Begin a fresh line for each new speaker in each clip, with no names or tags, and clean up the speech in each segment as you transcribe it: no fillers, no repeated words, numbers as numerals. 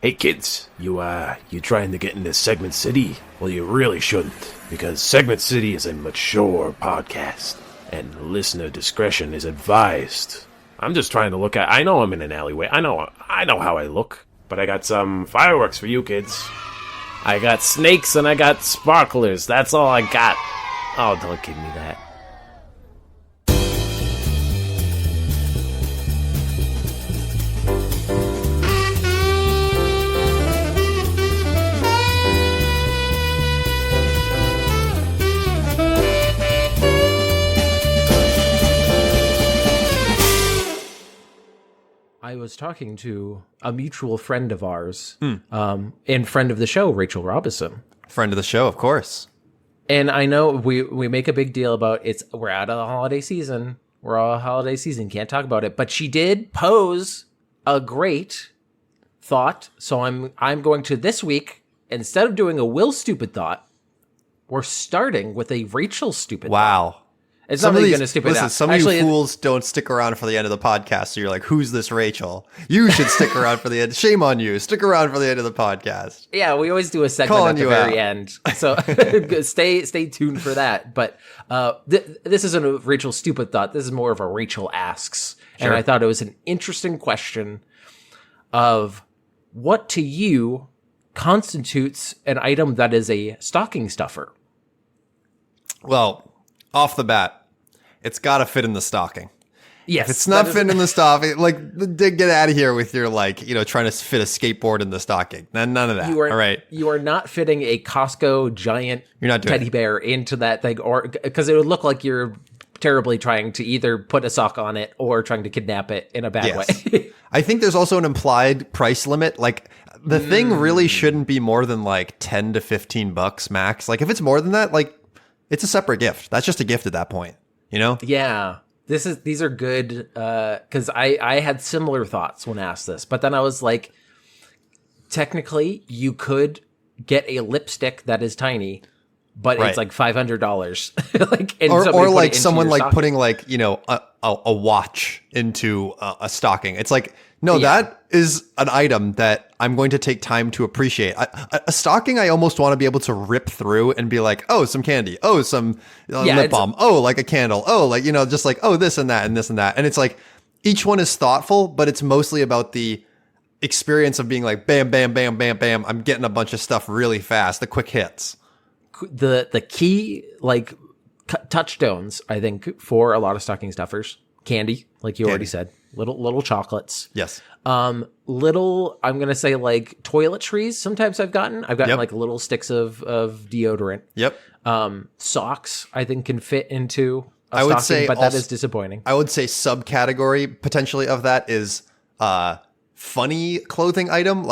Hey kids, you trying to get into Segment City? Well, you really shouldn't, because Segment City is a mature podcast, and listener discretion is advised. I'm just trying to look at... I know I'm in an alleyway. I know how I look, but I got some fireworks for you kids. I got snakes and I got sparklers. That's all I got. Oh, don't give me that.
I was talking to a mutual friend of ours, and friend of the show, Rachel Robinson.
Friend of the show, of course.
And I know we make a big deal about we're out of the holiday season. We're all holiday season, can't talk about it. But she did pose a great thought. So I'm going to this week, instead of doing a Will stupid thought, we're starting with a Rachel stupid thought.
Wow.
It's not really going to stupid
listen,
out.
Some
Actually,
of you fools don't stick around for the end of the podcast, so you're like, who's this Rachel? You should stick around for the end. Shame on you. Stick around for the end of the podcast.
Yeah, we always do a segment at the very end. So stay tuned for that. But this isn't a Rachel stupid thought. This is more of a Rachel asks. Sure. And I thought it was an interesting question of what to you constitutes an item that is a stocking stuffer?
Well, off the bat, it's got to fit in the stocking.
Yes.
If it's not fitting in the stocking, get out of here with your, trying to fit a skateboard in the stocking. None of that. All right.
You are not fitting a Costco giant teddy bear into that thing, or because it would look like you're terribly trying to either put a sock on it or trying to kidnap it in a bad way.
I think there's also an implied price limit. The thing really shouldn't be more than 10 to $15 max. If it's more than that, it's a separate gift. That's just a gift at that point. You know?
Yeah. These are good, because I had similar thoughts when asked this, but then I was like, technically you could get a lipstick that is tiny, but it's $500.
or someone putting a watch into a stocking. It's that is an item that I'm going to take time to appreciate. A stocking, I almost want to be able to rip through and be like, oh, some candy. Oh, some lip balm. Oh, a candle. Oh, this and that and this and that. And it's each one is thoughtful, but it's mostly about the experience of being bam, bam, bam, bam, bam. I'm getting a bunch of stuff really fast. The quick hits.
The key, touchstones, I think, for a lot of stocking stuffers, candy, already said. Little chocolates.
Yes.
I'm gonna say toiletries. Sometimes I've gotten little sticks of deodorant.
Yep.
Socks I think can fit into a stocking, but that is disappointing.
I would say subcategory potentially of that is funny clothing item,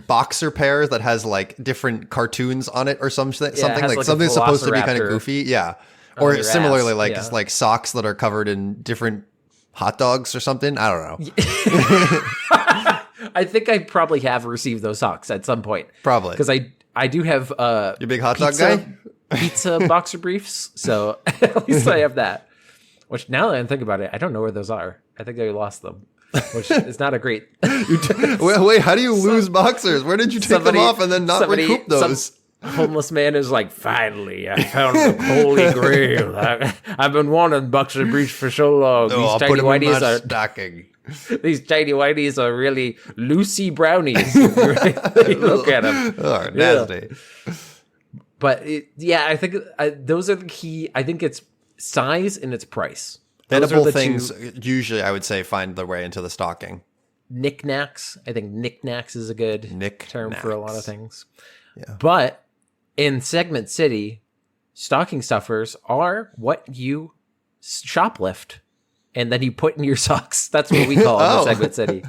boxer pairs that has like different cartoons on it or something, like something supposed to be kind of goofy. Yeah. Or similarly, like socks that are covered in different hot dogs or something. I don't know.
I think I probably have received those socks at some point.
Probably.
Because I do have
you big hot dog guy?
Pizza boxer briefs. So at least I have that. Which now that I think about it, I don't know where those are. I think I lost them. Which is not a great...
Wait, how do you lose boxers? Where did you take them off and then not recoup those?
Homeless man is like, finally, I found the holy grail. I've been wanting boxer briefs for so long.
I'll put them in my stocking.
These tiny whiteys are really loosey brownies. Look at them.
Oh, nasty.
Yeah. But I think those are the key. I think it's size and its price.
Edible things usually, I would say, find their way into the stocking.
Knickknacks. I think knickknacks is a good term for a lot of things.
Yeah.
But in Segment City, stocking stuffers are what you shoplift and then you put in your socks. That's what we call it in Segment City.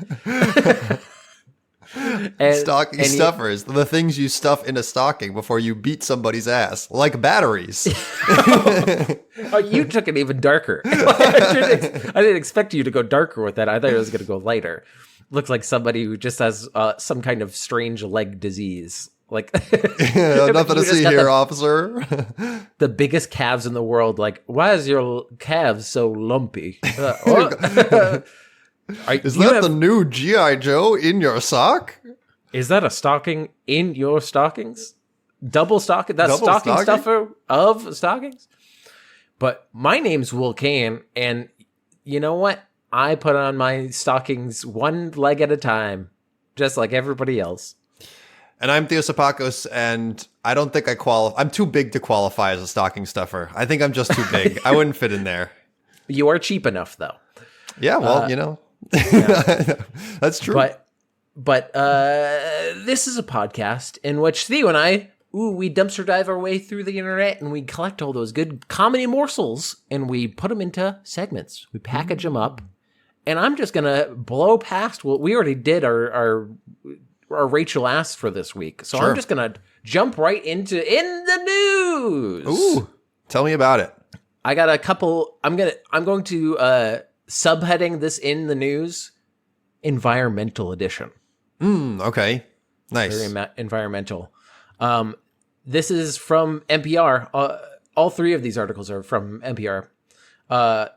Stocking stuffers, the things you stuff in a stocking before you beat somebody's ass, like batteries.
You took it even darker. I didn't expect you to go darker with that. I thought it was going to go lighter. Looks like somebody who just has some kind of strange leg disease.
Nothing to see here, officer.
The biggest calves in the world. Why is your calves so lumpy?
Is that the new G.I. Joe in your sock?
Is that a stocking in your stockings? Double stocking? That's stocking stuffer of stockings? But my name's Will Kane, and you know what? I put on my stockings one leg at a time, just like everybody else.
And I'm Theo Sapakos, and I don't think I qualify. I'm too big to qualify as a stocking stuffer. I think I'm just too big. I wouldn't fit in there.
You are cheap enough, though.
Yeah, well, yeah. That's true.
But this is a podcast in which Theo and I, we dumpster dive our way through the internet and we collect all those good comedy morsels and we put them into segments. We package them up, and I'm just gonna blow past what we already did our Rachel asked for this week. So sure. I'm just gonna jump right into in the news.
Ooh, tell me about it.
I got a couple. I'm going to subheading this in the news, environmental edition.
Okay, nice.
Very environmental. This is from NPR. All three of these articles are from NPR.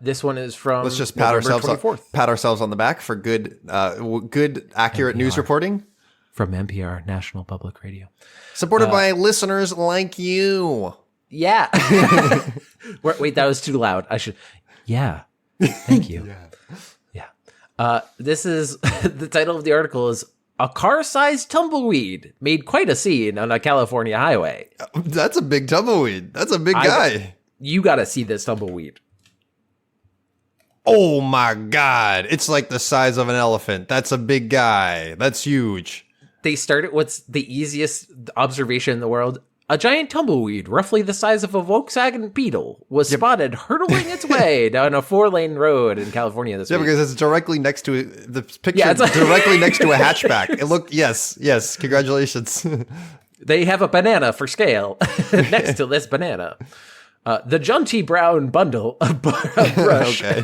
This one is from.
Let's just pat ourselves on the back for good, accurate NPR. News reporting
from NPR, National Public Radio,
supported by listeners like you.
Yeah. Wait, that was too loud. I should. Yeah. Thank you. Yeah. This is the title of the article is "A Car-Sized Tumbleweed Made Quite a Scene on a California Highway."
That's a big tumbleweed. That's a big guy.
You got to see this tumbleweed.
Oh my God. It's like the size of an elephant. That's a big guy. That's huge.
They started with the easiest observation in the world. A giant tumbleweed, roughly the size of a Volkswagen Beetle, was spotted hurtling its way down a 4-lane road in California this week.
Yeah, because it's directly next to the picture. Yeah, directly next to a hatchback. It looked. Yes. Congratulations.
They have a banana for scale next to this banana. The Junty Brown bundle of brush. Okay.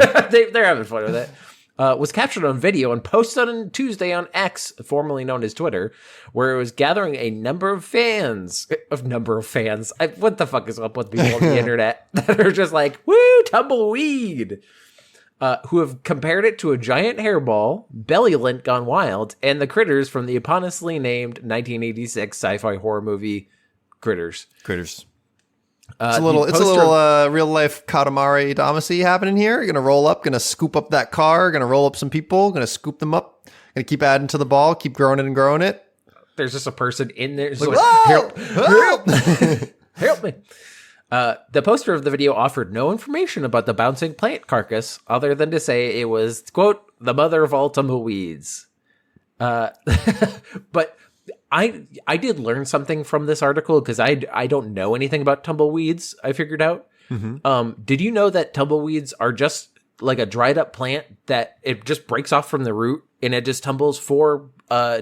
They're having fun with it. Was captured on video and posted on Tuesday on X, formerly known as Twitter, where it was gathering a number of fans. What the fuck is up with people on the internet that are just like, woo, tumbleweed, who have compared it to a giant hairball, belly lint gone wild, and the critters from the eponymously named 1986 sci-fi horror movie Critters. It's a little
real life Katamari Damacy happening here. You're gonna roll up, gonna scoop up that car, gonna roll up some people, gonna scoop them up, gonna keep adding to the ball, keep growing it and growing it.
There's just a person in there.
Like,
help me. The poster of the video offered no information about the bouncing plant carcass other than to say it was, quote, the mother of all tumbleweeds. But I did learn something from this article because I don't know anything about tumbleweeds. I figured out. Mm-hmm. Did you know that tumbleweeds are just like a dried up plant that it just breaks off from the root and it just tumbles for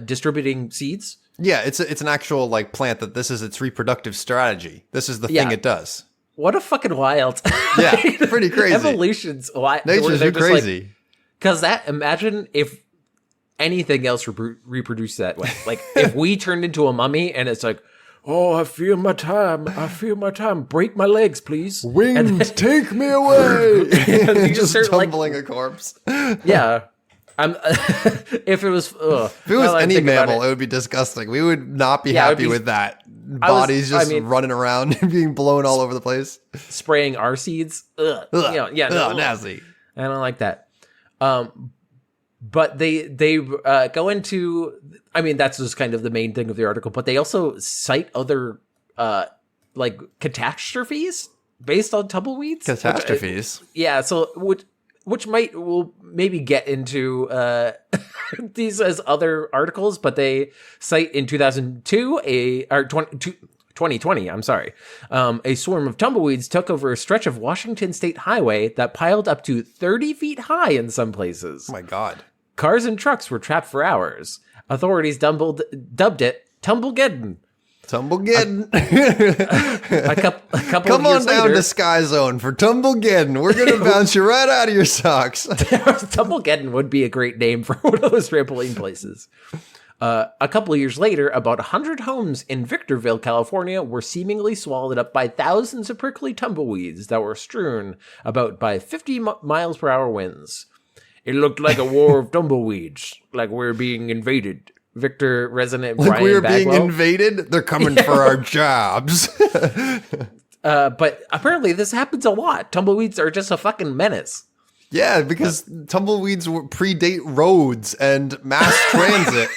distributing seeds?
Yeah, it's an actual like plant that this is its reproductive strategy. This is the thing it does.
What a fucking wild.
Yeah, pretty crazy.
Evolution's wild.
Nature's crazy.
Because imagine if anything else reproduced that way. Like if we turned into a mummy and it's like, oh, I feel my time. Break my legs, please.
Wind, take me away.
Just
tumbling a corpse.
Yeah. If it was
any mammal, it would be disgusting. We would not be happy with that. Bodies running around and being blown all over the place.
Spraying our seeds.
Nasty.
I don't like that. But they go into, that's just kind of the main thing of the article, but they also cite other, like catastrophes based on tumbleweeds.
Catastrophes?
So we'll maybe get into, these as other articles, but they cite in 2020, a swarm of tumbleweeds took over a stretch of Washington State highway that piled up to 30 feet high in some places.
Oh my God.
Cars and trucks were trapped for hours. Authorities dubbed it Tumblegeddon. A couple
Come
of
on
years
down
later,
to Sky Zone for Tumblegeddon. We're going to bounce you right out of your socks.
Tumblegeddon would be a great name for one of those trampoline places. A couple of years later, about 100 homes in Victorville, California, were seemingly swallowed up by thousands of prickly tumbleweeds that were strewn about by 50 miles per hour winds. It looked like a war of tumbleweeds, like we're being invaded. Victor, resident
like
Brian
we're
Bagwell.
being invaded? They're coming for our jobs.
But apparently this happens a lot. Tumbleweeds are just a fucking menace.
Yeah, because tumbleweeds predate roads and mass transit.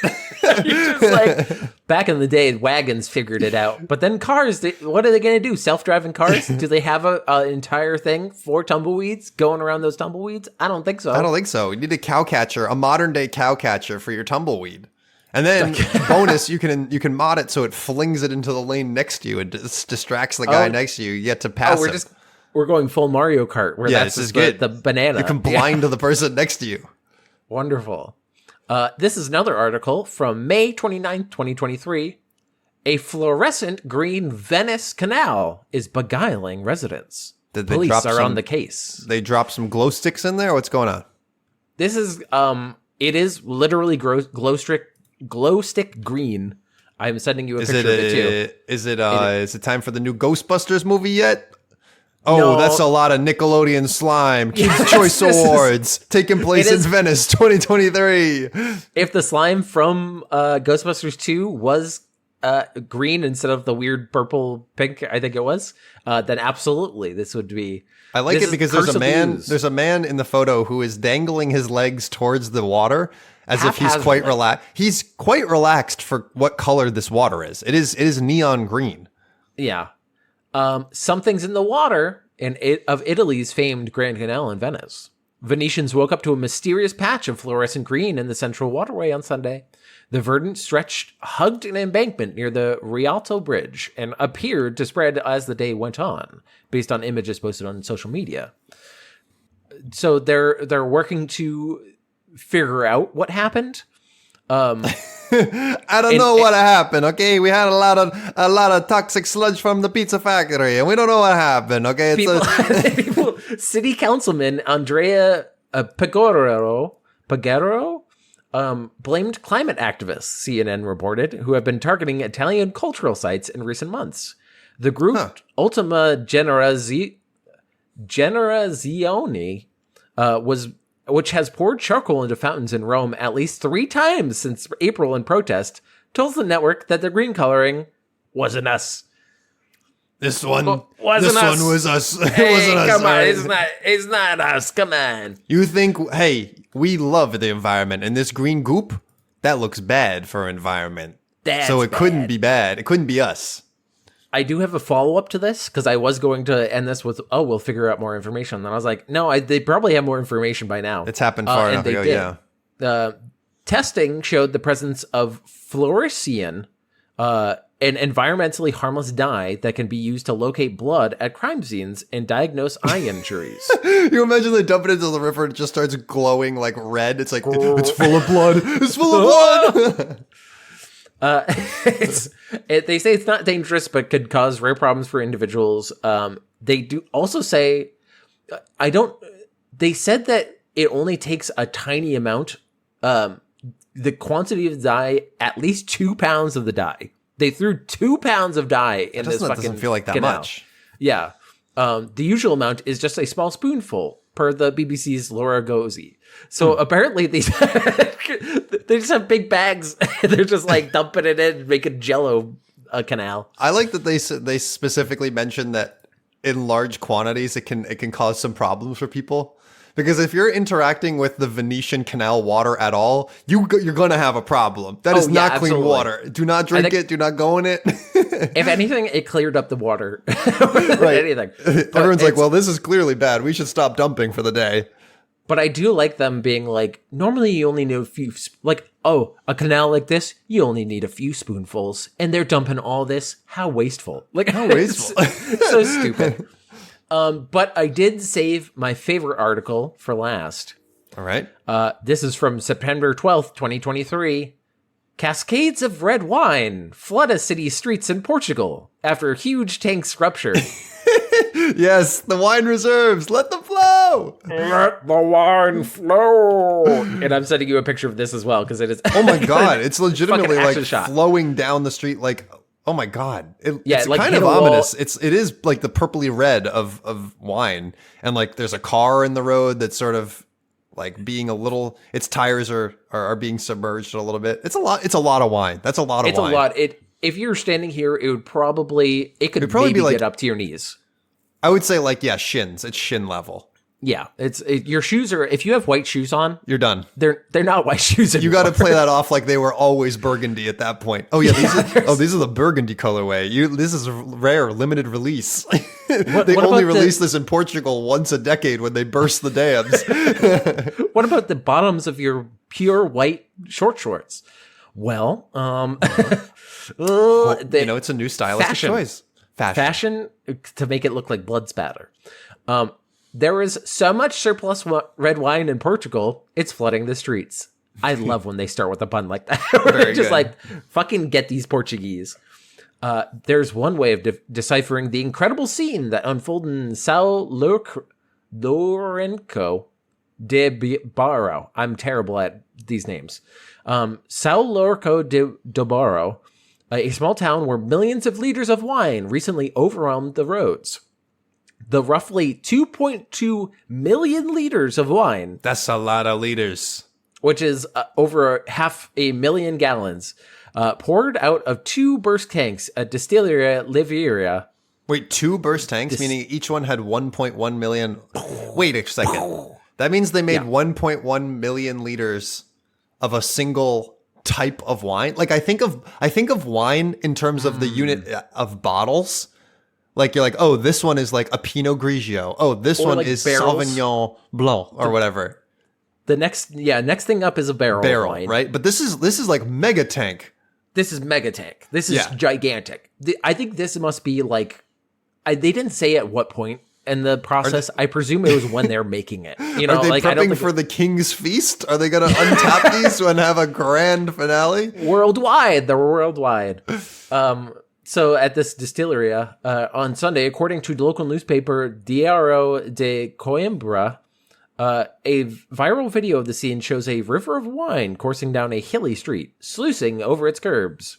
You're just like, back in the day, wagons figured it out. But then cars, what are they going to do? Self-driving cars? Do they have an entire thing for tumbleweeds going around those tumbleweeds? I don't think so.
I don't think so. You need a cow catcher, a modern day cow catcher for your tumbleweed. And then bonus, you can mod it so it flings it into the lane next to you and distracts the guy next to you. You get to pass him.
We're going full Mario Kart where that's
this is good.
The banana.
You can blind to the person next to you.
Wonderful. This is another article from May 29th, 2023. A fluorescent green Venice canal is beguiling residents. Police are on the case.
They dropped some glow sticks in there? What's going on?
This is, it is literally glow stick green. I'm sending you a picture of it too.
Is it time for the new Ghostbusters movie yet? Oh,
no.
That's a lot of Nickelodeon slime. Kids' Choice Awards taking place in Venice 2023.
If the slime from Ghostbusters 2 was green instead of the weird purple pink, I think it was, then absolutely this would be.
I like it because there's a man in the photo who is dangling his legs towards the water as if he's quite relaxed. He's quite relaxed for what color this water is. It is neon green.
Yeah. Something's in the water of Italy's famed Grand Canal in Venice. Venetians woke up to a mysterious patch of fluorescent green in the central waterway on Sunday. The verdant stretched, hugged an embankment near the Rialto Bridge and appeared to spread as the day went on, based on images posted on social media. So they're working to figure out what happened.
I don't know what happened. Okay, we had a lot of toxic sludge from the pizza factory, and we don't know what happened. Okay,
City Councilman Andrea Pagero blamed climate activists, CNN reported, who have been targeting Italian cultural sites in recent months. The group Ultima Generazione which has poured charcoal into fountains in Rome at least 3 times since April in protest, told the network that the green coloring wasn't us.
This one
wasn't us.
One was us. It
hey,
wasn't us.
Come on, it's not us. Come on.
You think, hey, we love the environment, and this green goop, that looks bad for environment. So it couldn't be bad. It couldn't be us.
I do have a follow-up to this, because I was going to end this with, we'll figure out more information. And then I was like, no, they probably have more information by now.
It's happened far enough ago,
yeah. Testing showed the presence of fluorescein, an environmentally harmless dye that can be used to locate blood at crime scenes and diagnose eye injuries.
You imagine they dump it into the river and it just starts glowing like red. It's like, it's full of blood. It's full of blood.
They say it's not dangerous, but could cause rare problems for individuals. They do also say, they said that it only takes a tiny amount, the quantity of dye, at least 2 pounds of the dye. They threw 2 pounds of dye in this fucking
doesn't feel like that
canal.
much.
Yeah. The usual amount is just a small spoonful, per the BBC's Laura Gozzi. So apparently they just have big bags. They're just like dumping it in and making Jello a canal.
I like that they specifically mentioned that in large quantities it can cause some problems for people. Because if you're interacting with the Venetian canal water at all, you're going to have a problem. That is not clean water. Do not drink it. Do not go in it.
If anything, it cleared up the water. Right. Anything.
Everyone's like, well, this is clearly bad. We should stop dumping for the day.
But I do like them being like, normally you only need a few, a canal like this, you only need a few spoonfuls. And they're dumping all this. How wasteful. How
wasteful.
So stupid. But I did save my favorite article for last.
All right.
This is from September 12th, 2023. Cascades of red wine flood a city's streets in Portugal after huge tanks rupture.
Yes, the wine reserves. Let them flow.
Let the wine flow. And I'm sending you a picture of this as well because it is.
Oh my God. It's legitimately like flowing down the street like. Oh my God. It's like kind of ominous. It is like the purpley red of wine. And like there's a car in the road that's sort of like being a little, its tires are being submerged a little bit. It's a lot of wine. That's a lot of wine.
It's a lot. If you're standing here, it could probably maybe like, get up to your knees.
I would say like, yeah, shins. It's shin level.
Yeah, your shoes are. If you have white shoes on,
you're done.
They're not white shoes anymore.
You got to play that off like they were always burgundy at that point. Oh yeah, these are the burgundy colorway. This is rare, limited release. They only release this in Portugal once a decade when they burst the dams.
What about the bottoms of your pure white short shorts? Well,
it's a new stylistic choice.
Fashion to make it look like blood spatter. There is so much surplus red wine in Portugal, it's flooding the streets. I love when they start with a pun like that. Just good. Like, fucking get these Portuguese. There's one way of deciphering the incredible scene that unfolded in São Lourenço de Barro. I'm terrible at these names. São Lourenço de Barro, a small town where millions of liters of wine recently overwhelmed the roads. The roughly 2.2 million liters of wine.
That's a lot of liters.
Which is over 500,000 gallons. Poured out of 2 burst tanks at Distilleria Liveira.
Wait, 2 burst tanks? Meaning each one had 1.1 million... Wait a second. That means they made 1.1 million liters of a single type of wine? Like, I think of wine in terms of the unit of bottles... Like, you're like, oh, this one is like a Pinot Grigio. Oh, this one like is barrels. Sauvignon Blanc or whatever.
The next thing up is a barrel wine.
Right? But this is like mega tank.
This is mega tank. This is gigantic. I think this must be like, they didn't say at what point in the process. I presume it was when they're making it. You know,
are they
like,
prepping for the King's Feast? Are they going to untap these and have a grand finale?
Worldwide. They're worldwide. So at this distillery on Sunday, according to the local newspaper Diário de Coimbra, a viral video of the scene shows a river of wine coursing down a hilly street, sluicing over its curbs.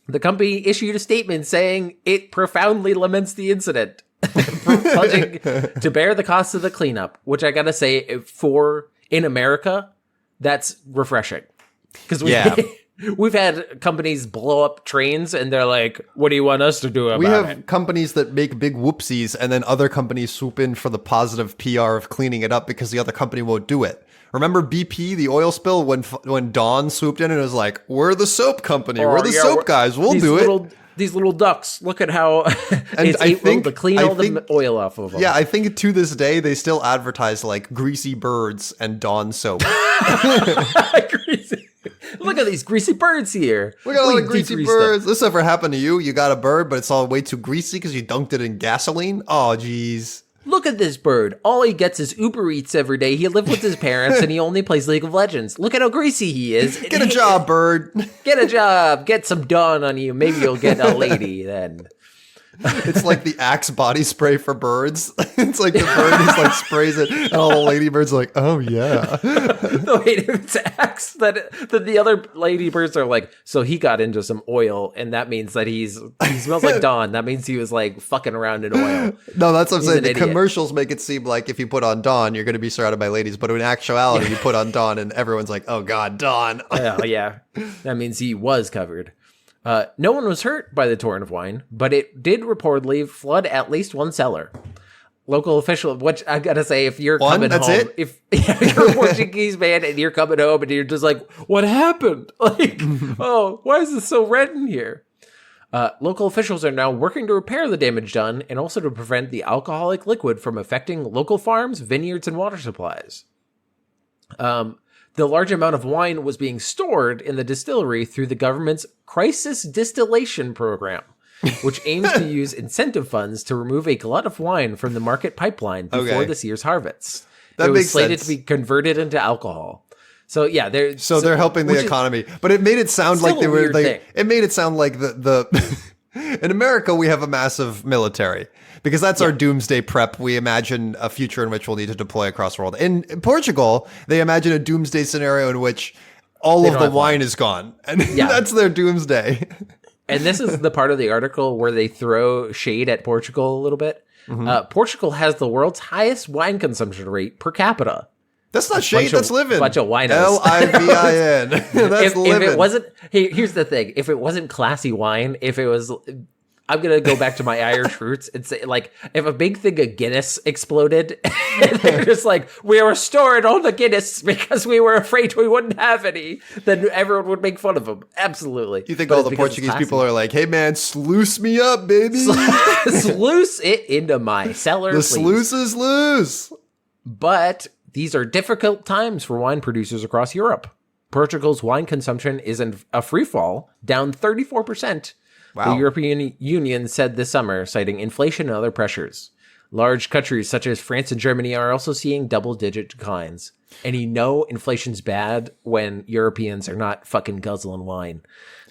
The company issued a statement saying it profoundly laments the incident, pledging to bear the cost of the cleanup, which I gotta say, in America, that's refreshing. Because we've had companies blow up trains and they're like, what do you want us to do about it?
We have companies that make big whoopsies and then other companies swoop in for the positive PR of cleaning it up because the other company won't do it. Remember BP, the oil spill, when Dawn swooped in and was like, we're the soap company. We're the soap guys. We'll do it.
These little ducks, look at how it's able to clean all the oil off of them.
Yeah, I think to this day, they still advertise like greasy birds and Dawn soap.
Greasy. Look at these greasy birds here.
We got a lot of greasy birds. This ever happened to you? You got a bird, but it's all way too greasy because you dunked it in gasoline? Oh, geez.
Look at this bird. All he gets is Uber Eats every day. He lived with his parents and he only plays League of Legends. Look at how greasy he is.
Get a job, bird.
Get a job. Get some Dawn on you. Maybe you'll get a lady then.
It's like the Axe body spray for birds. It's like the bird is like sprays it, and all the ladybirds are like, "Oh yeah."
No, wait, it's Axe that the other ladybirds are like. So he got into some oil, and that means that he smells like Dawn. That means he was like fucking around in oil.
No, that's what I'm saying. The commercials make it seem like if you put on Dawn, you're going to be surrounded by ladies, but in actuality, you put on Dawn, and everyone's like, "Oh God, Dawn."
Yeah, that means he was covered. No one was hurt by the torrent of wine, but it did reportedly flood at least one cellar. Local official, which I gotta say, if you're coming home, if you're a Portuguese man and you're coming home and you're just like, what happened? Like, oh, why is this so red in here? Local officials are now working to repair the damage done and also to prevent the alcoholic liquid from affecting local farms, vineyards, and water supplies. The large amount of wine was being stored in the distillery through the government's crisis distillation program, which aims to use incentive funds to remove a glut of wine from the market pipeline before this year's harvest. It was slated to be converted into alcohol. So yeah, they're
helping the economy, but it made it sound like they were like, it made it sound like the in America we have a massive military. Because that's our doomsday prep. We imagine a future in which we'll need to deploy across the world. In Portugal, they imagine a doomsday scenario in which all of the wine is gone. And that's their doomsday.
And this is the part of the article where they throw shade at Portugal a little bit. Mm-hmm. Portugal has the world's highest wine consumption rate per capita.
That's not shade, that's living.
Bunch of winos.
L-I-V-I-N. That's living.
If it wasn't, here's the thing. If it wasn't classy wine, if it was, I'm going to go back to my Irish roots and say, like, if a big thing of Guinness exploded, and they're just like, we were storing all the Guinness because we were afraid we wouldn't have any, then everyone would make fun of them. Absolutely.
You think all the Portuguese people are like, hey man, sluice me up, baby.
Sluice it into my cellar,
The
please.
sluice is loose.
But these are difficult times for wine producers across Europe. Portugal's wine consumption is in a free fall, down 34%.
Wow.
The European Union said this summer, citing inflation and other pressures. Large countries such as France and Germany are also seeing double-digit declines. And you know inflation's bad when Europeans are not fucking guzzling wine.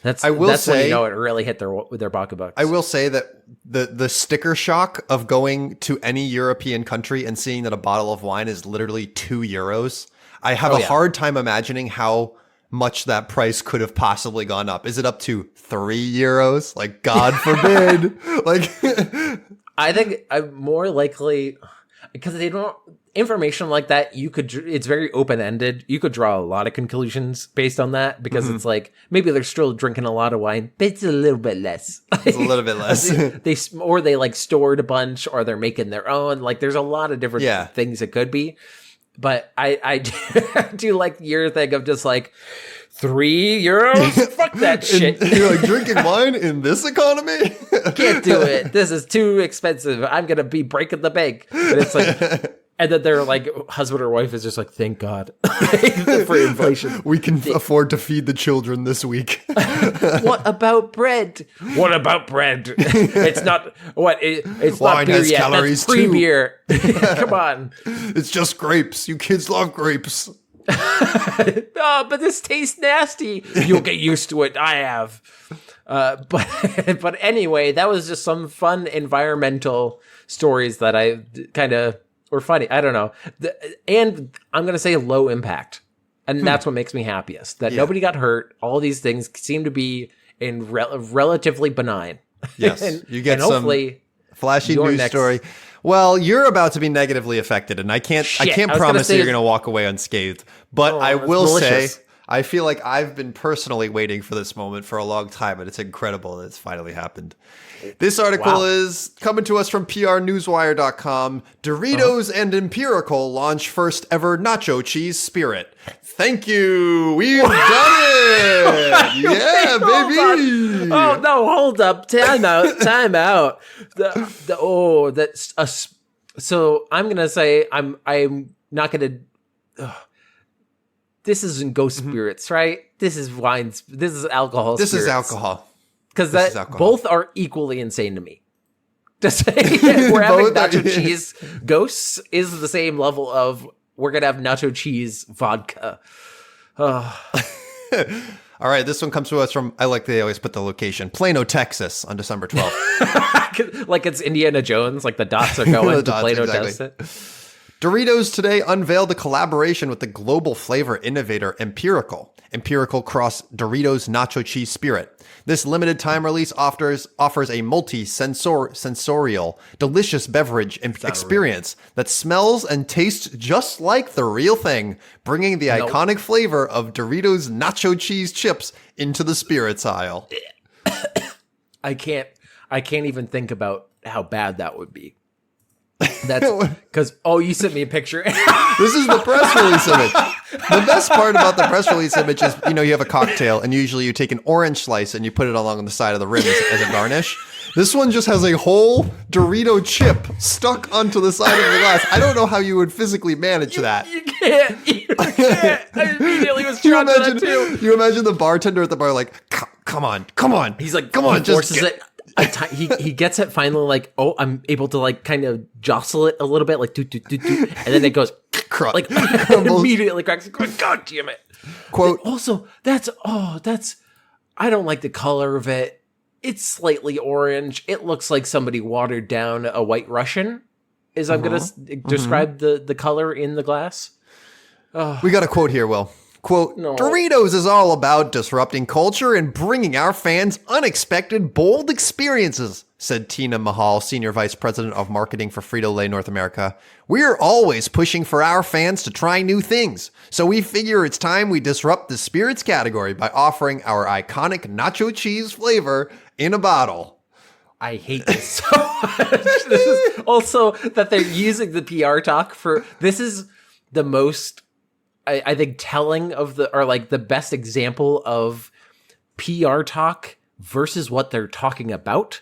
That's when you know it really hit their pocketbooks.
I will say that the sticker shock of going to any European country and seeing that a bottle of wine is literally €2. I have a hard time imagining how much that price could have possibly gone up. Is it up to €3? Like, God forbid. Like,
I think I'm more likely because they don't information like that. It's very open ended. You could draw a lot of conclusions based on that because it's like maybe they're still drinking a lot of wine, but it's a little bit less.
It's a little bit less.
they like stored a bunch, or they're making their own. Like, there's a lot of different things it could be. But I do like your thing of just like €3. Fuck that shit.
You're like, drinking wine in this economy?
Can't do it. This is too expensive. I'm gonna be breaking the bank. But it's like, and then they're like, husband or wife is just like, thank God for inflation.
We can afford to feed the children this week.
What about bread? What about bread? It's not what it's
Wine
not beer
has
yet.
calories
That's free
too.
beer. Come on.
It's just grapes. You kids love grapes.
Oh, but this tastes nasty. You'll get used to it. I have. But anyway, that was just some fun environmental stories that I kind of were funny. I don't know. And I'm going to say low impact. And that's what makes me happiest. That nobody got hurt. All these things seem to be in relatively benign.
Yes. You get some
hopefully
flashy news story. Well, you're about to be negatively affected, and I can't promise that you're going to walk away unscathed. But I will say, I feel like I've been personally waiting for this moment for a long time, and it's incredible that it's finally happened. This article is coming to us from prnewswire.com. Doritos and Empirical launch first ever nacho cheese spirit. Thank you. We've done it. Yeah, baby.
Oh, no, hold up. Time out. So I'm going to say I'm not going to... This isn't ghost spirits, right? This is wines. This is alcohol.
This is alcohol.
Because both are equally insane to me. To say we're having nacho cheese ghosts is the same level of we're going to have nacho cheese vodka.
All right, this one comes to us from, I like they always put the location, Plano, Texas on December 12th.
Like it's Indiana Jones, like the dots are going to Plano, Texas.
Doritos today unveiled a collaboration with the global flavor innovator Empirical. Empirical cross Doritos Nacho Cheese Spirit. This limited time release offers a multi-sensorial, delicious beverage experience that smells and tastes just like the real thing, bringing the iconic flavor of Doritos Nacho Cheese chips into the spirits aisle.
I can't even think about how bad that would be. That's because you sent me a picture.
This is the press release image. The best part about the press release image is, you have a cocktail and usually you take an orange slice and you put it along on the side of the rim as a garnish. This one just has a whole Dorito chip stuck onto the side of the glass. I don't know how you would physically manage that.
You can't. I immediately was trying to that too.
You imagine the bartender at the bar like, come on. He's like, come on,
just forces it. He gets it finally, like, I'm able to like kind of jostle it a little bit, like do, and then it goes like immediately cracks. God damn it!
Quote.
Also, that's I don't like the color of it. It's slightly orange. It looks like somebody watered down a White Russian. I'm gonna describe the color in the glass.
We got a quote here, Will. Quote, Doritos is all about disrupting culture and bringing our fans unexpected, bold experiences, said Tina Mahal, Senior Vice President of Marketing for Frito-Lay North America. We're always pushing for our fans to try new things, so we figure it's time we disrupt the spirits category by offering our iconic nacho cheese flavor in a bottle.
I hate this so much. This is also that they're using the PR talk for, this is the most, I think, telling of the best example of PR talk versus what they're talking about,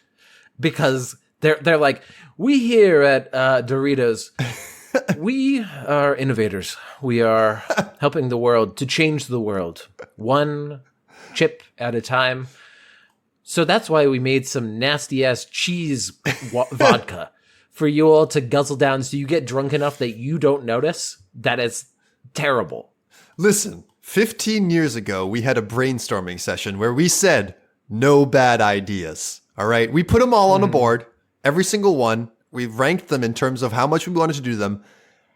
because they're like, we here at Doritos, we are innovators. We are helping the world to change the world one chip at a time. So that's why we made some nasty ass cheese vodka for you all to guzzle down, so you get drunk enough that you don't notice that it's terrible.
Listen, 15 years ago, we had a brainstorming session where we said, no bad ideas. All right. We put them all on a board, every single one. We ranked them in terms of how much we wanted to do them.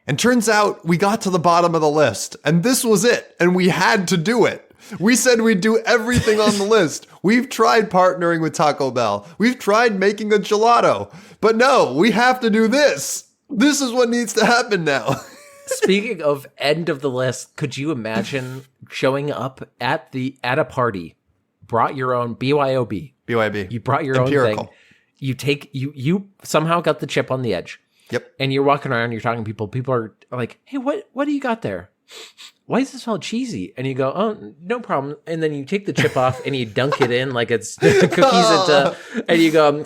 And turns out we got to the bottom of the list, and this was it. And we had to do it. We said we'd do everything on the list. We've tried partnering with Taco Bell. We've tried making a gelato. But no, we have to do this. This is what needs to happen now.
Speaking of end of the list, could you imagine showing up at a party, brought your own BYOB.
BYB.
You brought your
Empirical.
own thing. You take you somehow got the chip on the edge.
Yep.
And you're walking around, you're talking to people. People are like, "Hey, what do you got there? Why does it smell cheesy?" And you go, "Oh, no problem." And then you take the chip off and you dunk it in like it's cookies into, and you go,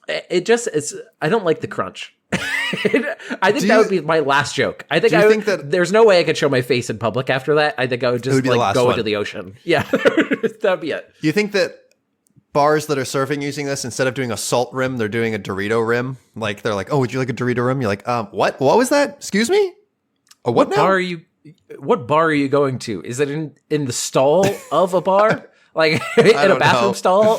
it's. I don't like the crunch. I think that would be my last joke. I think that there's no way I could show my face in public after that. I think I would just like go into the ocean. Yeah, that'd be it.
Do you think that bars that are serving using this, instead of doing a salt rim, they're doing a Dorito rim? Like they're like, "Oh, would you like a Dorito rim?" You're like, what? What was that? Excuse me? What now?
What bar are you going to? Is it in the stall of a bar? Like in a bathroom stall?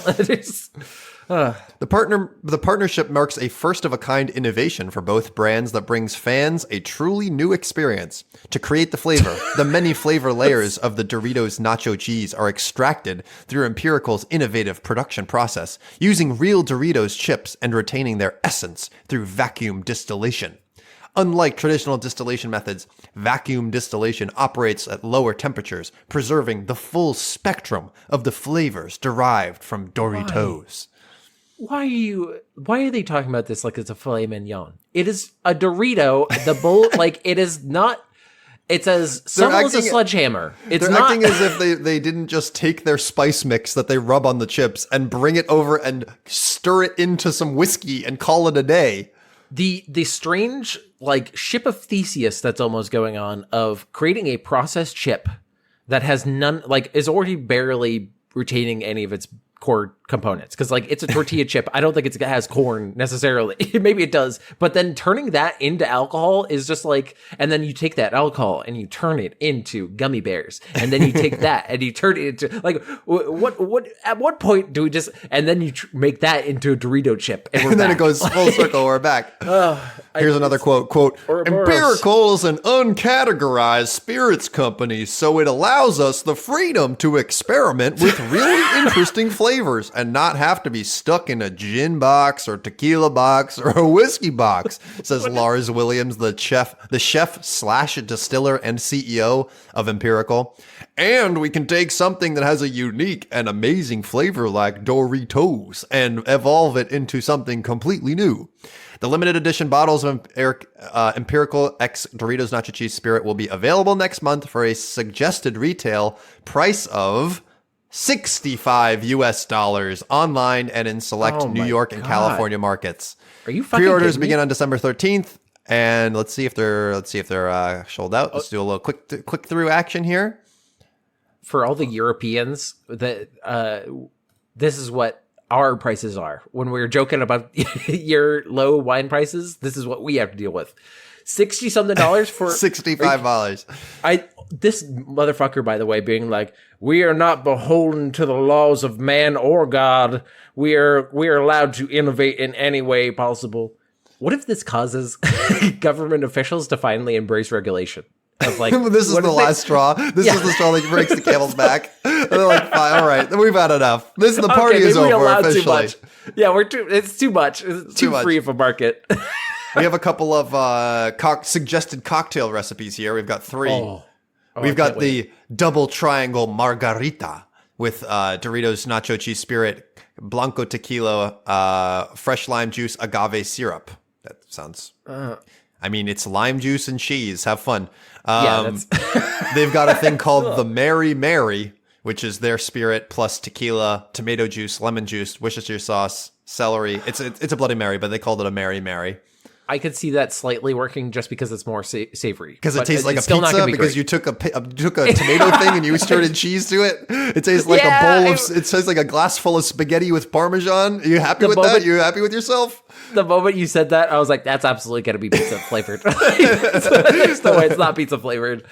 The partnership marks a first-of-a-kind innovation for both brands that brings fans a truly new experience. To create the flavor, the many flavor layers of the Doritos Nacho Cheese are extracted through Empirical's innovative production process, using real Doritos chips and retaining their essence through vacuum distillation. Unlike traditional distillation methods, vacuum distillation operates at lower temperatures, preserving the full spectrum of the flavors derived from Doritos.
Why are they talking about this like it's a filet mignon? It is a Dorito. The bowl, like it is not. It's as subtle as a sledgehammer. They're
acting as if they didn't just take their spice mix that they rub on the chips and bring it over and stir it into some whiskey and call it a day.
The strange like ship of Theseus that's almost going on of creating a processed chip that has none, like is already barely retaining any of its core components, because like it's a tortilla chip. I don't think it has corn necessarily. Maybe it does, but then turning that into alcohol is just like, and then you take that alcohol and you turn it into gummy bears, and then you take that and you turn it into like what at what point do we just, and then you make that into a Dorito chip, and
then it goes full circle. We're back. Here's another quote. Empirical is an uncategorized spirits company, so it allows us the freedom to experiment with really interesting flavors and not have to be stuck in a gin box or tequila box or a whiskey box, says Lars Williams, the chef/distiller and CEO of Empirical. And we can take something that has a unique and amazing flavor like Doritos and evolve it into something completely new. The limited edition bottles of Empirical X Doritos Nacho Cheese Spirit will be available next month for a suggested retail price of $65 online and in select New York and California markets.
Are you fucking
Pre-orders begin on December 13th, and let's see if they're sold out. Let's do a little quick through action here.
For all the Europeans, that this is what our prices are. When we're joking about your low wine prices, this is what we have to deal with. $60-something for
$65.
This motherfucker, by the way, being like, we are not beholden to the laws of man or God. We are allowed to innovate in any way possible. What if this causes government officials to finally embrace regulation? Of like,
this is the last straw. This is the straw that breaks the camel's back. And they're like, fine, all right, we've had enough. The party is over officially.
Too much. Yeah, it's too much. It's too free of a market.
We have a couple of suggested cocktail recipes here. We've got 3. We've got the double triangle margarita with Doritos Nacho Cheese Spirit, Blanco Tequila, fresh lime juice, agave syrup. That sounds... I mean, it's lime juice and cheese. Have fun. They've got a thing called the Mary Mary, which is their spirit plus tequila, tomato juice, lemon juice, Worcestershire sauce, celery. It's a Bloody Mary, but they called it a Mary Mary.
I could see that slightly working just because it's more savory.
Because it tastes like a pizza. Because you took a tomato thing and you stirred in cheese to it. It tastes like a bowl of. It tastes like a glass full of spaghetti with Parmesan. Are you happy with that? You happy with yourself?
The moment you said that, I was like, "That's absolutely going to be pizza flavored." There's no way it's not pizza flavored.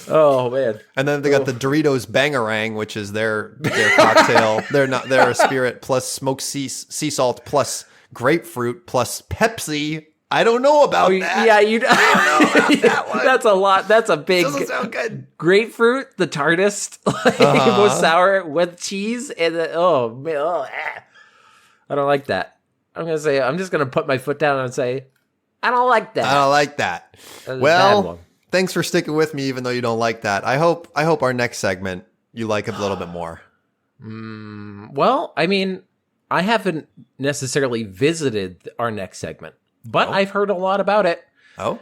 Oh man!
And then they got the Doritos Bangarang, which is their cocktail. They're a spirit plus smoked sea salt plus grapefruit plus Pepsi. I don't know about that.
Yeah,
I don't know about that one.
That's a lot. That's a big.
Doesn't sound good.
Grapefruit, the tartest, most sour with cheese, and I don't like that. I'm just gonna put my foot down and say, I don't like that.
I don't like that. Well, thanks for sticking with me, even though you don't like that. I hope our next segment you like a little bit more.
Well, I mean, I haven't necessarily visited our next segment. But I've heard a lot about it.
Oh?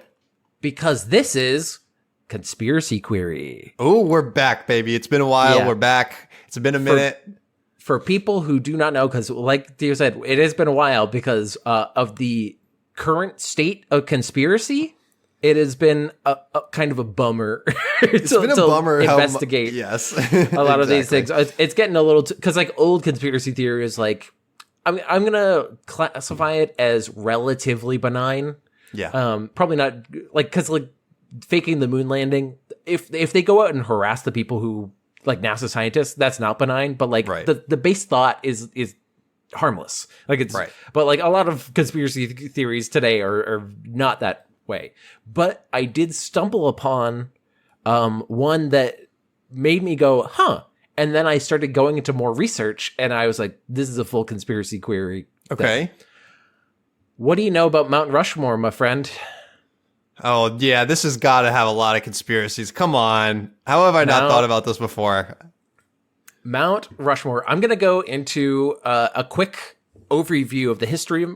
Because this is Conspiracy Query.
Oh, we're back, baby. It's been a while. Yeah. We're back. It's been a minute.
For people who do not know, because like Theo said, it has been a while because of the current state of conspiracy. It has been a kind of a bummer.
It's been a bummer
investigate
yes.
a lot of these things. It's getting a little... Because like old conspiracy theories like... I'm gonna classify it as relatively benign.
Yeah.
Probably not because faking the moon landing. If they go out and harass the people who like NASA scientists, that's not benign. But the base thought is harmless. Like it's right. But like a lot of conspiracy theories today are not that way. But I did stumble upon one that made me go, huh. And then I started going into more research, and I was like, this is a full conspiracy query.
Okay.
What do you know about Mount Rushmore, my friend?
Oh, yeah, this has got to have a lot of conspiracies. Come on. How have I not thought about this before?
Mount Rushmore. I'm going to go into a quick overview of the history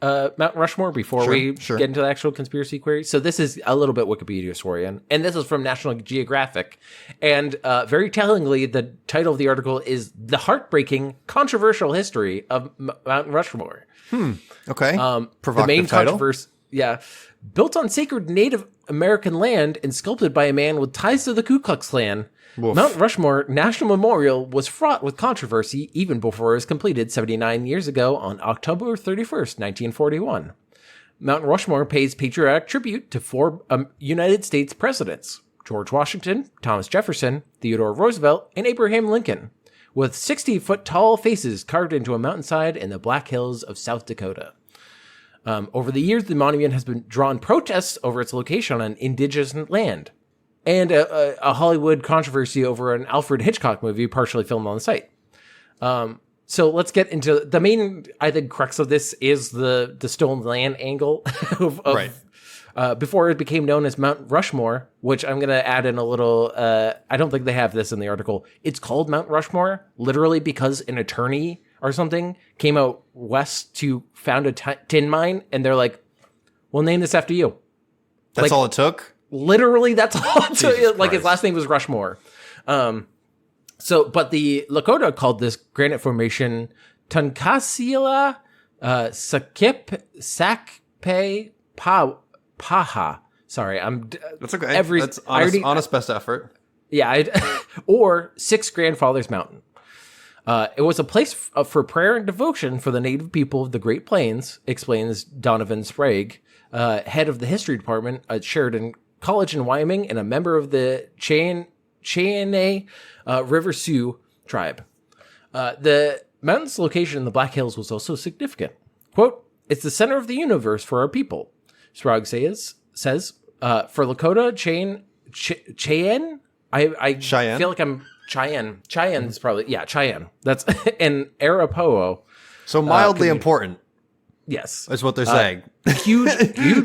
of Mount Rushmore before we get into the actual conspiracy query. So this is a little bit Wikipedia-storian, and this is from National Geographic. And very tellingly, the title of the article is The Heartbreaking Controversial History of Mount Rushmore.
Okay.
The main controversy, built on sacred Native American land and sculpted by a man with ties to the Ku Klux Klan, Woof. Mount Rushmore National Memorial was fraught with controversy even before it was completed 79 years ago on October 31st, 1941. Mount Rushmore pays patriotic tribute to 4 United States presidents, George Washington, Thomas Jefferson, Theodore Roosevelt, and Abraham Lincoln, with 60-foot-tall faces carved into a mountainside in the Black Hills of South Dakota. Over the years, the monument has been drawn protests over its location on indigenous land, and a Hollywood controversy over an Alfred Hitchcock movie partially filmed on the site. So let's get into the main, I think, crux of this is the stolen land angle of before it became known as Mount Rushmore, which I'm going to add in a little, I don't think they have this in the article. It's called Mount Rushmore literally because an attorney or something came out west to found a tin mine, and they're like, we'll name this after you.
That's all it took?
Literally, that's all it took. Like, his last name was Rushmore. But the Lakota called this granite formation Tunkasila Sakpe Paha. Sorry,
that's okay. That's honest best effort.
Yeah, or Six Grandfathers Mountain. It was a place for prayer and devotion for the native people of the Great Plains, explains Donovan Sprague, head of the history department at Sheridan College in Wyoming and a member of the Cheyenne River Sioux tribe. The mountain's location in the Black Hills was also significant. Quote, "It's the center of the universe for our people," Sprague says. For Lakota, Cheyenne. I
Cheyenne?
feel like I'm Cheyenne. Cheyenne is probably Cheyenne. That's and Arapaho.
So mildly important.
Yes,
that's what they're saying.
Huge,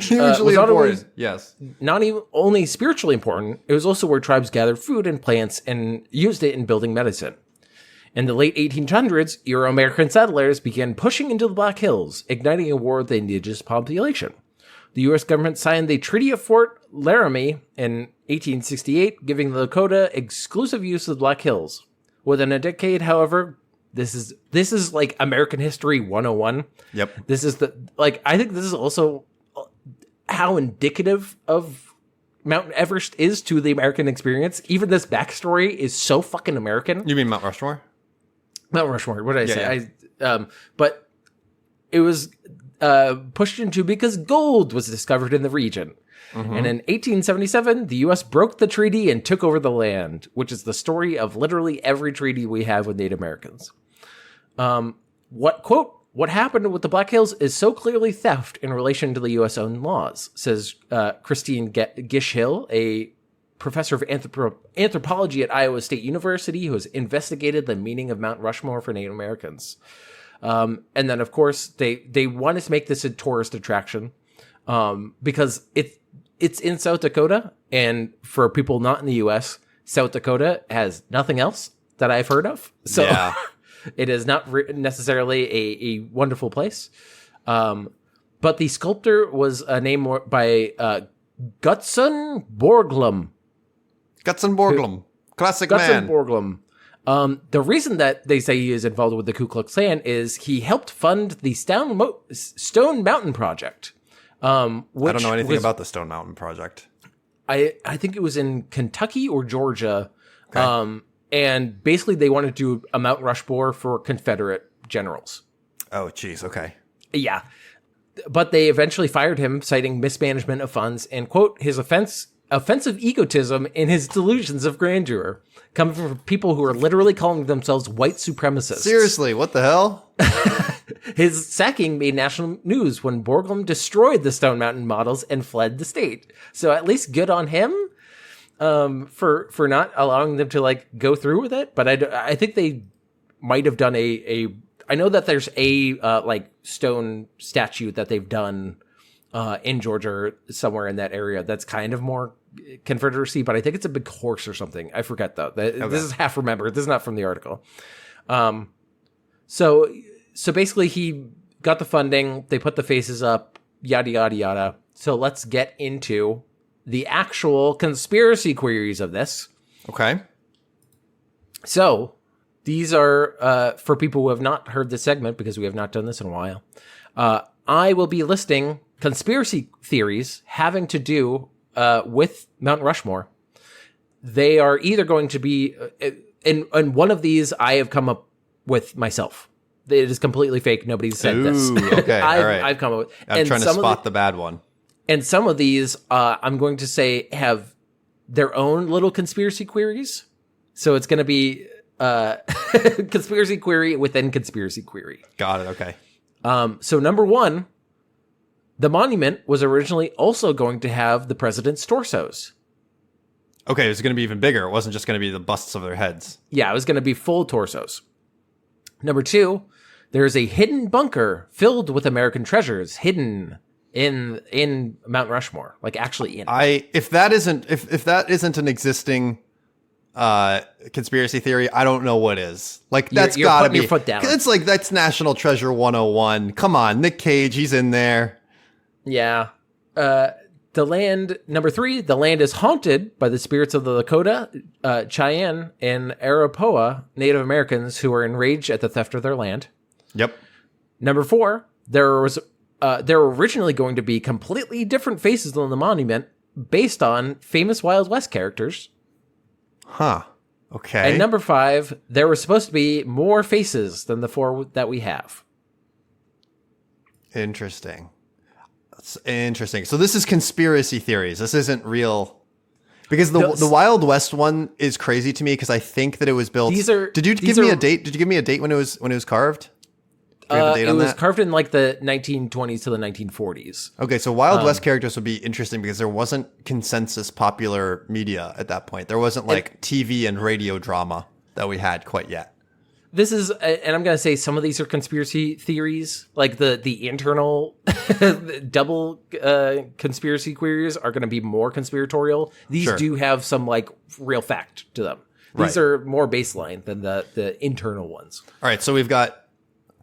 hugely important. Yes,
not even only spiritually important. It was also where tribes gathered food and plants and used it in building medicine. In the late 1800s, Euro-American settlers began pushing into the Black Hills, igniting a war with the indigenous population. The U.S. government signed the Treaty of Fort Laramie in 1868, giving the Lakota exclusive use of the Black Hills. Within a decade, however, this is like American History 101.
Yep.
This is I think this is also how indicative of Mount Everest is to the American experience. Even this backstory is so fucking American.
You mean Mount Rushmore?
Mount Rushmore. What did I say?
Yeah.
But it was pushed into because gold was discovered in the region. Mm-hmm. And in 1877, the U.S. broke the treaty and took over the land, which is the story of literally every treaty we have with Native Americans. What happened with the Black Hills is so clearly theft in relation to the U.S. own laws, says Christine Gish-Hill, a professor of anthropology at Iowa State University who has investigated the meaning of Mount Rushmore for Native Americans. And then, of course, they wanted to make this a tourist attraction because it's in South Dakota. And for people not in the U.S., South Dakota has nothing else that I've heard of. So yeah. It is not necessarily a wonderful place. But the sculptor was named by Gutzon Borglum.
Gutzon Borglum. Classic man.
Gutzon Borglum. The reason that they say he is involved with the Ku Klux Klan is he helped fund the Stone Mountain Project.
I don't know anything about the Stone Mountain Project.
I think it was in Kentucky or Georgia.
Okay.
And basically they wanted to do a Mount Rushmore for Confederate generals.
Oh, geez. Okay.
Yeah. But they eventually fired him, citing mismanagement of funds and, quote, his offensive egotism in his delusions of grandeur, coming from people who are literally calling themselves white supremacists.
Seriously, what the hell?
His sacking made national news when Borglum destroyed the Stone Mountain models and fled the state. So at least good on him for not allowing them to go through with it. But I think they might have done I know that there's a stone statue that they've done in Georgia or somewhere in that area that's kind of more Confederacy, but I think it's a big horse or something. I forget though. Okay. This is half remembered. This is not from the article. So basically he got the funding, they put the faces up, yada, yada, yada. So let's get into the actual conspiracy queries of this.
Okay.
So these are for people who have not heard this segment, because we have not done this in a while. I will be listing conspiracy theories having to do with Mount Rushmore. They are either going to be, and one of these I have come up with myself. It is completely fake. Nobody's said this.
Okay, all right.
I've come up with.
I'm trying to spot the bad one.
And some of these, I'm going to say, have their own little conspiracy queries. So it's going to be conspiracy query within conspiracy query.
Got it. Okay.
So number one, the monument was originally also going to have the president's torsos.
Okay, it was going to be even bigger. It wasn't just going to be the busts of their heads.
Yeah, it was going to be full torsos. Number two, there's a hidden bunker filled with American treasures hidden in Mount Rushmore, actually in.
If that isn't an existing conspiracy theory, I don't know what is. That's got to be.
Your foot down.
It's that's National Treasure 101. Come on, Nick Cage, he's in there.
Yeah. The land, number three, the land is haunted by the spirits of the Lakota, Cheyenne, and Arapaho Native Americans who are enraged at the theft of their land.
Yep.
Number four, there were originally going to be completely different faces on the monument based on famous Wild West characters.
Huh. Okay.
And number five, there were supposed to be more faces than the four that we have.
Interesting. That's interesting. So this is conspiracy theories. This isn't real. Because the Wild West one is crazy to me because I think that it was built. Did you give me a date? Did you give me a date when it was carved? Do we have a date on that?
It was carved in like the 1920s to the 1940s.
Okay, so Wild West characters would be interesting because there wasn't consensus popular media at that point. There wasn't like TV and radio drama that we had quite yet.
This is, and I'm going to say some of these are conspiracy theories, like the internal double conspiracy queries are going to be more conspiratorial. These do have some like real fact to them. These are more baseline than the internal ones.
All right, so we've got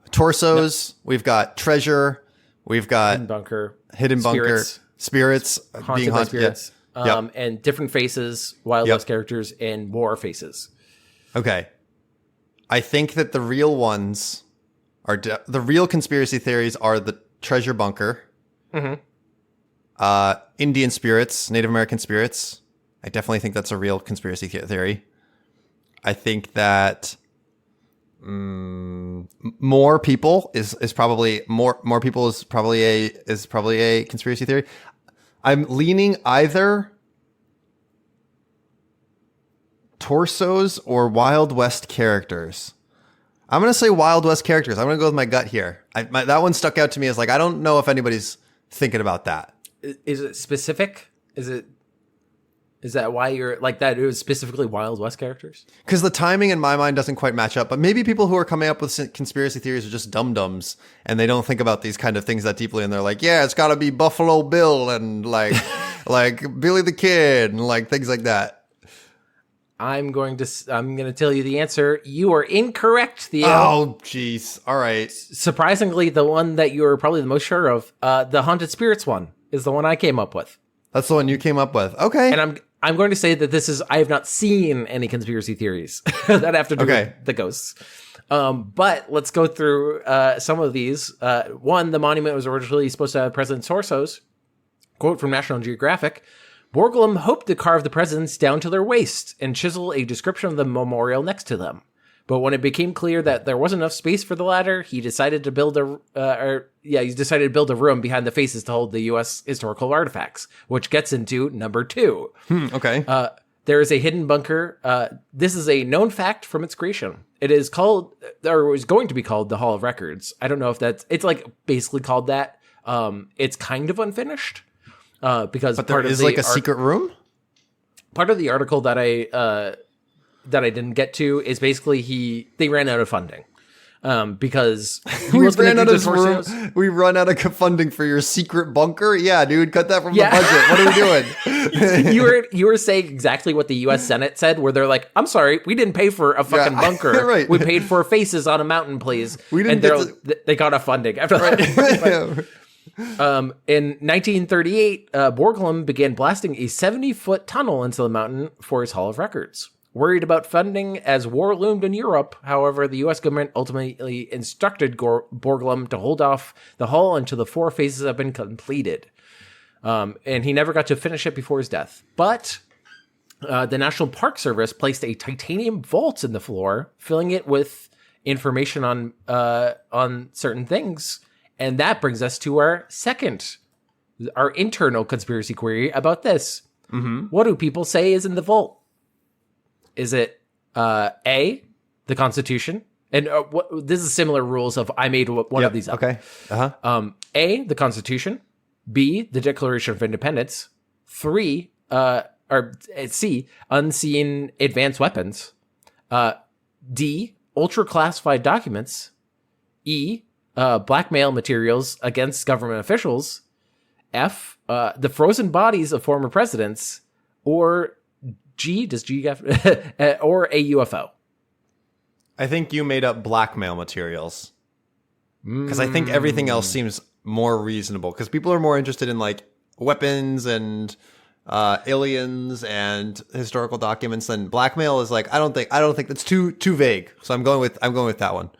torsos, we've got treasure, we've got hidden bunker, spirits being haunted,
spirits, and different faces, Wild West characters, and war faces.
Okay. I think that the real ones are the real conspiracy theories are the treasure bunker, Indian spirits, Native American spirits. I definitely think that's a real conspiracy theory. I think that more people is probably a conspiracy theory. I'm leaning either torsos or Wild West characters. I'm going to say Wild West characters. I'm going to go with my gut here. That one stuck out to me as like, I don't know if anybody's thinking about that.
Is it specific? Is that why you're like that? It was specifically Wild West characters?
Because the timing in my mind doesn't quite match up. But maybe people who are coming up with conspiracy theories are just dum-dums and they don't think about these kind of things that deeply. And they're like, yeah, it's got to be Buffalo Bill and like like Billy the Kid and like things like that.
I'm going to tell you the answer. You are incorrect, Theo.
Oh, jeez. All right.
Surprisingly, the one that you're probably the most sure of, the haunted spirits one, is the one I came up with.
That's the one you came up with. Okay.
And I'm going to say that I have not seen any conspiracy theories that have to do with the ghosts. But let's go through some of these. One, the monument was originally supposed to have President Sorso's. Quote from National Geographic: Borglum hoped to carve the presidents down to their waists and chisel a description of the memorial next to them. But when it became clear that there wasn't enough space for the latter, he decided to build a room behind the faces to hold the U.S. historical artifacts, which gets into number 2.
Okay.
There is a hidden bunker. This is a known fact from its creation. It is called, or was going to be called, the Hall of Records. I don't know if it's like basically called that. It's kind of unfinished. Because
but there is like a secret room.
Part of the article that I didn't get to is basically they ran out of funding, because
we ran out of funding for your secret bunker. Yeah, dude, cut that from the budget. What are we
doing? you were saying exactly what the U.S. Senate said, where they're like, "I'm sorry, we didn't pay for a fucking bunker.
Right.
We paid for faces on a mountain, please."
We didn't.
And they got enough funding after that. In 1938, Borglum began blasting a 70-foot tunnel into the mountain for his Hall of Records. Worried about funding as war loomed in Europe, however, the U.S. government ultimately instructed Borglum to hold off the hall until the 4 phases have been completed. And he never got to finish it before his death. But the National Park Service placed a titanium vault in the floor, filling it with information on certain things. And that brings us to our internal conspiracy query about this. Mm-hmm. What do people say is in the vault? Is it A, the Constitution? And this is similar rules of I made one of these up.
Okay. Uh-huh.
A, the Constitution. B, the Declaration of Independence. 3, or C, unseen advanced weapons. D, ultra-classified documents. E, blackmail materials against government officials. F, the frozen bodies of former presidents. Or G, does G have, or a UFO?
I think you made up blackmail materials. Because I think everything else seems more reasonable. Because people are more interested in like weapons and aliens and historical documents than blackmail is like, I don't think that's too vague. So I'm going with that one.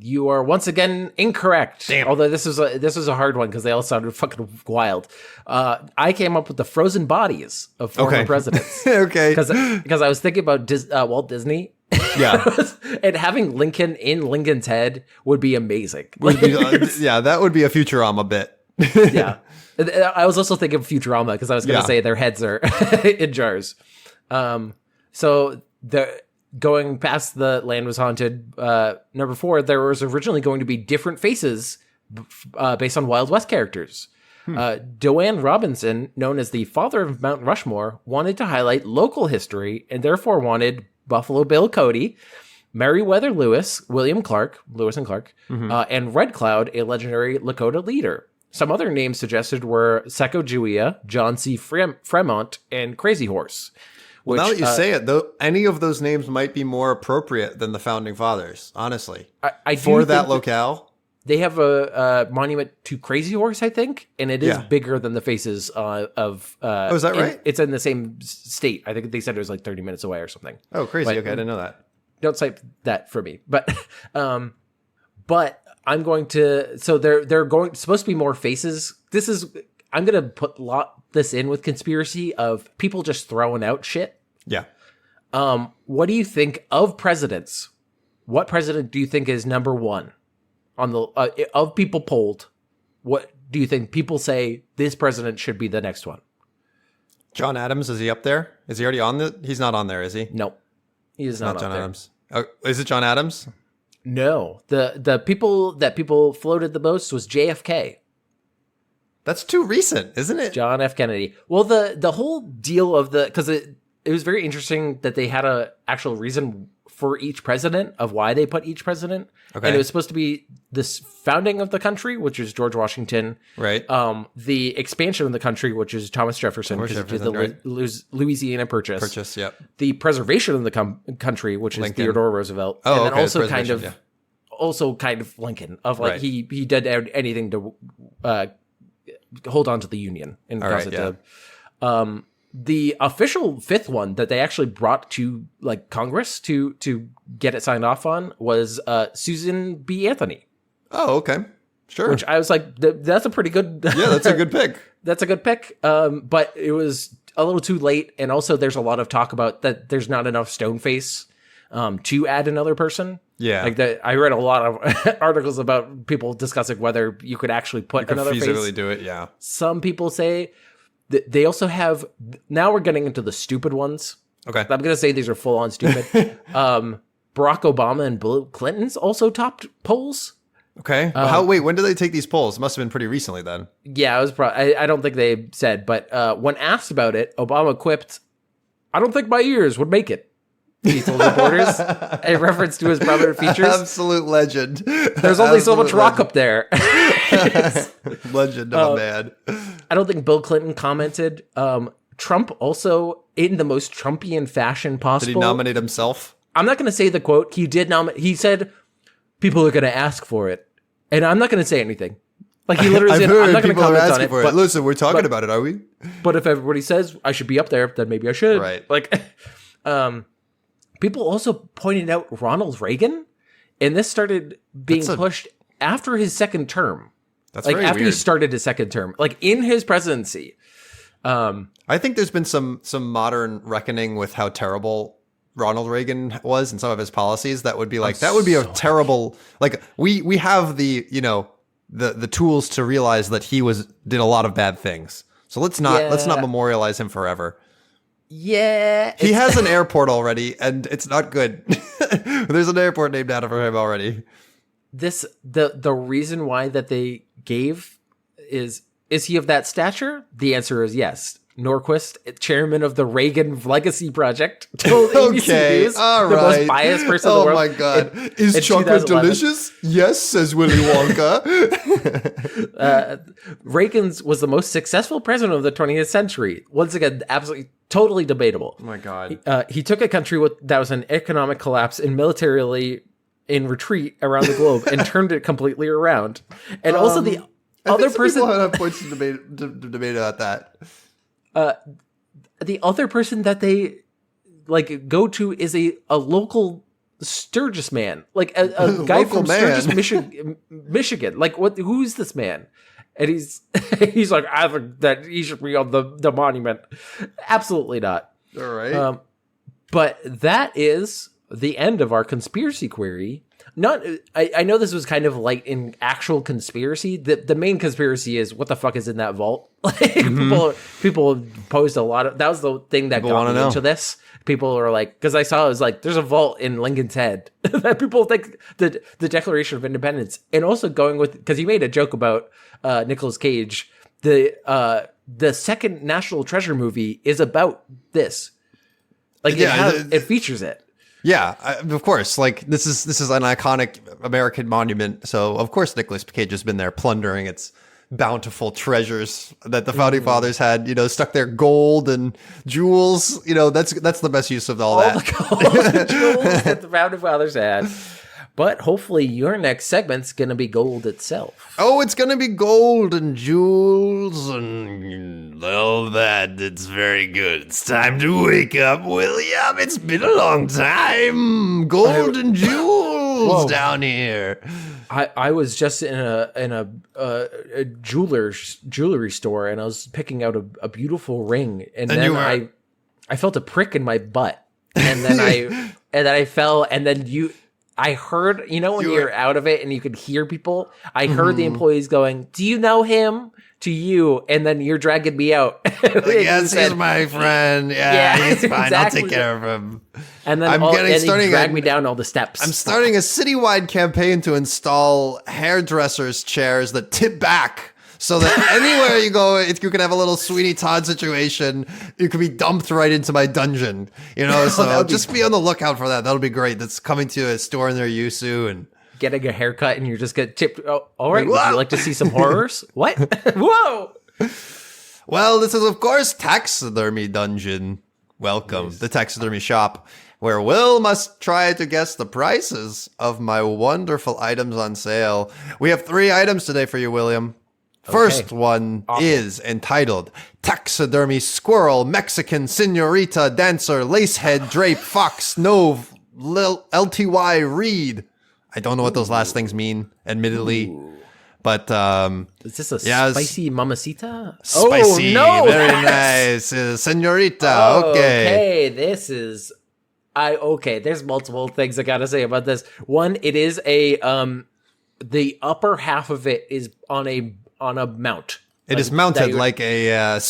You are once again incorrect.
Damn.
Although this was a hard one because they all sounded fucking wild. I came up with the frozen bodies of former presidents.
Okay.
Because I was thinking about Walt Disney.
Yeah.
And having Lincoln in Lincoln's head would be amazing.
That would be a Futurama bit.
Yeah. I was also thinking of Futurama because I was going to say their heads are in jars. So going past the land was haunted, number 4, there was originally going to be different faces based on Wild West characters. Doane Robinson, known as the father of Mount Rushmore, wanted to highlight local history and therefore wanted Buffalo Bill Cody, Meriwether Lewis, William Clark, Lewis and Clark, and Red Cloud, a legendary Lakota leader. Some other names suggested were Sacagawea, John C. Fremont, and Crazy Horse.
Well, now that you say it, though, any of those names might be more appropriate than the Founding Fathers, honestly.
I
for that locale.
They have a monument to Crazy Horse, I think, and it is bigger than the faces of...
oh, is that right?
It's in the same state. I think they said it was like 30 minutes away or something.
Oh, crazy. But, okay, I didn't know that.
Don't cite that for me. But I'm going to... So they're supposed to be more faces. I'm going to put this in with conspiracy of people just throwing out shit.
Yeah.
What do you think of presidents? What president do you think is number 1? On the of people polled, what do you think people say this president should be the next one?
John Adams, is he up there? Is he already on he's not on there, is he?
No. He is not
John
there.
Adams. Oh, is it John Adams?
No. The people that people floated the most was JFK.
That's too recent, isn't it?
John F. Kennedy. Well, the whole deal of because it was very interesting that they had a actual reason for each president of why they put each president. Okay. And it was supposed to be this founding of the country, which is George Washington.
Right.
The expansion of the country, which is Thomas Jefferson, because he did the Louisiana Purchase.
Yep.
The preservation of the country, which is
Lincoln.
Theodore Roosevelt.
Oh,
and then
okay.
also kind of Lincoln, of like he did anything to hold on to the Union and cause it to... The official 5th one that they actually brought to like Congress to get it signed off on was Susan B. Anthony.
Oh, okay. Sure.
Which I was like, that's a pretty good...
Yeah, that's a good pick.
That's a good pick. But it was a little too late. And also there's a lot of talk about that there's not enough Stoneface to add another person.
Yeah.
Like that. I read a lot of articles about people discussing whether you could actually put another face.
Feasibly do it, yeah.
Some people say... They also have, now we're getting into the stupid ones.
Okay.
I'm going to say these are full on stupid. Barack Obama and Bill Clinton's also topped polls.
Okay. When did they take these polls? It must have been pretty recently then.
Yeah, it was I don't think they said, but when asked about it, Obama quipped, "I don't think my ears would make it." He told reporters a reference to his prominent features.
Absolute legend.
There's only so much rock up there.
Legend of a man.
I don't think Bill Clinton commented. Trump also, in the most Trumpian fashion possible.
Did he nominate himself?
I'm not going to say the quote. He did nominate. He said, "People are going to ask for it," and I'm not going to say anything. Like he literally said, "I'm not going to comment on it."
But, listen, we're talking about it, are we?
But if everybody says I should be up there, then maybe I should.
Right.
Like, people also pointed out Ronald Reagan, and this started being pushed after his second term.
That's
like
very
after
weird.
He started his second term, like in his presidency.
I think there's been some modern reckoning with how terrible Ronald Reagan was and some of his policies. That would be like a terrible. Like we have the the tools to realize that he did a lot of bad things. So let's not memorialize him forever.
Yeah,
he has an airport already, and it's not good. There's an airport named after him already.
The reason why that they gave is he of that stature? The answer is yes. Norquist, chairman of the Reagan Legacy Project, told ABC News, the most biased person in the world.
Oh my God. Is chocolate delicious? Yes, says Willy Wonka.
Reagan's was the most successful president of the 20th century. Once again, absolutely, totally debatable.
Oh my God.
He took a country that was in economic collapse and militarily in retreat around the globe and turned it completely around. And also the other person...
People have points to debate about that.
The other person that they go to is a local Sturgis man, like a guy from Sturgis, Michigan. Like who's this man? And he's like, I think that he should be on the monument. Absolutely not.
All right.
But that is the end of our conspiracy query. I know this was kind of light in actual conspiracy. The main conspiracy is what the fuck is in that vault? Like people posed a lot of, that was the thing that got me into this. People are like, because I saw it was like, there's a vault in Lincoln's Head that people think the Declaration of Independence, and also going with, because he made a joke about Nicolas Cage, the second National Treasure movie is about this. Like it features it.
Yeah, of course. Like this is an iconic American monument, so of course Nicolas Cage has been there plundering its bountiful treasures that the founding fathers had, stuck their gold and jewels. That's the best use of all that.
The gold and jewels that the founding fathers had. But hopefully your next segment's going to be gold itself.
Oh, it's going to be gold and jewels and all that. It's very good. It's time to wake up, William. It's been a long time. Gold and jewels down here.
I was just in a jewelry store, and I was picking out a beautiful ring, and then I felt a prick in my butt, and then I fell, and then I heard, when you're out of it and you could hear people, I heard the employees going, "Do you know him?" to you, and then you're dragging me out.
Yes, he's my friend. Yeah, he's fine. Exactly. I'll take care of him.
And then you drag me down all the steps.
I'm starting a citywide campaign to install hairdressers' chairs that tip back, so that anywhere you go, if you can have a little Sweeney Todd situation, you could be dumped right into my dungeon. So just be on the lookout for that. That'll be great. That's coming to a store near you soon.
Getting a haircut and you just get tipped. Oh, all right. Would you like to see some horrors? What? Whoa.
Well, this is, of course, Taxidermy Dungeon. Welcome, the Taxidermy Shoppe, where Will must try to guess the prices of my wonderful items on sale. We have 3 items today for you, William. First one is entitled Taxidermy Squirrel, Mexican Senorita Dancer, Lacehead Drape Fox Nove, LTY Reed. I don't know what those last things mean, admittedly. Ooh. But
is this a spicy mamacita?
Spicy, very nice, senorita. Okay,
this is there's multiple things I gotta say about this. One, it is a the upper half of it is on a mount.
It is mounted like a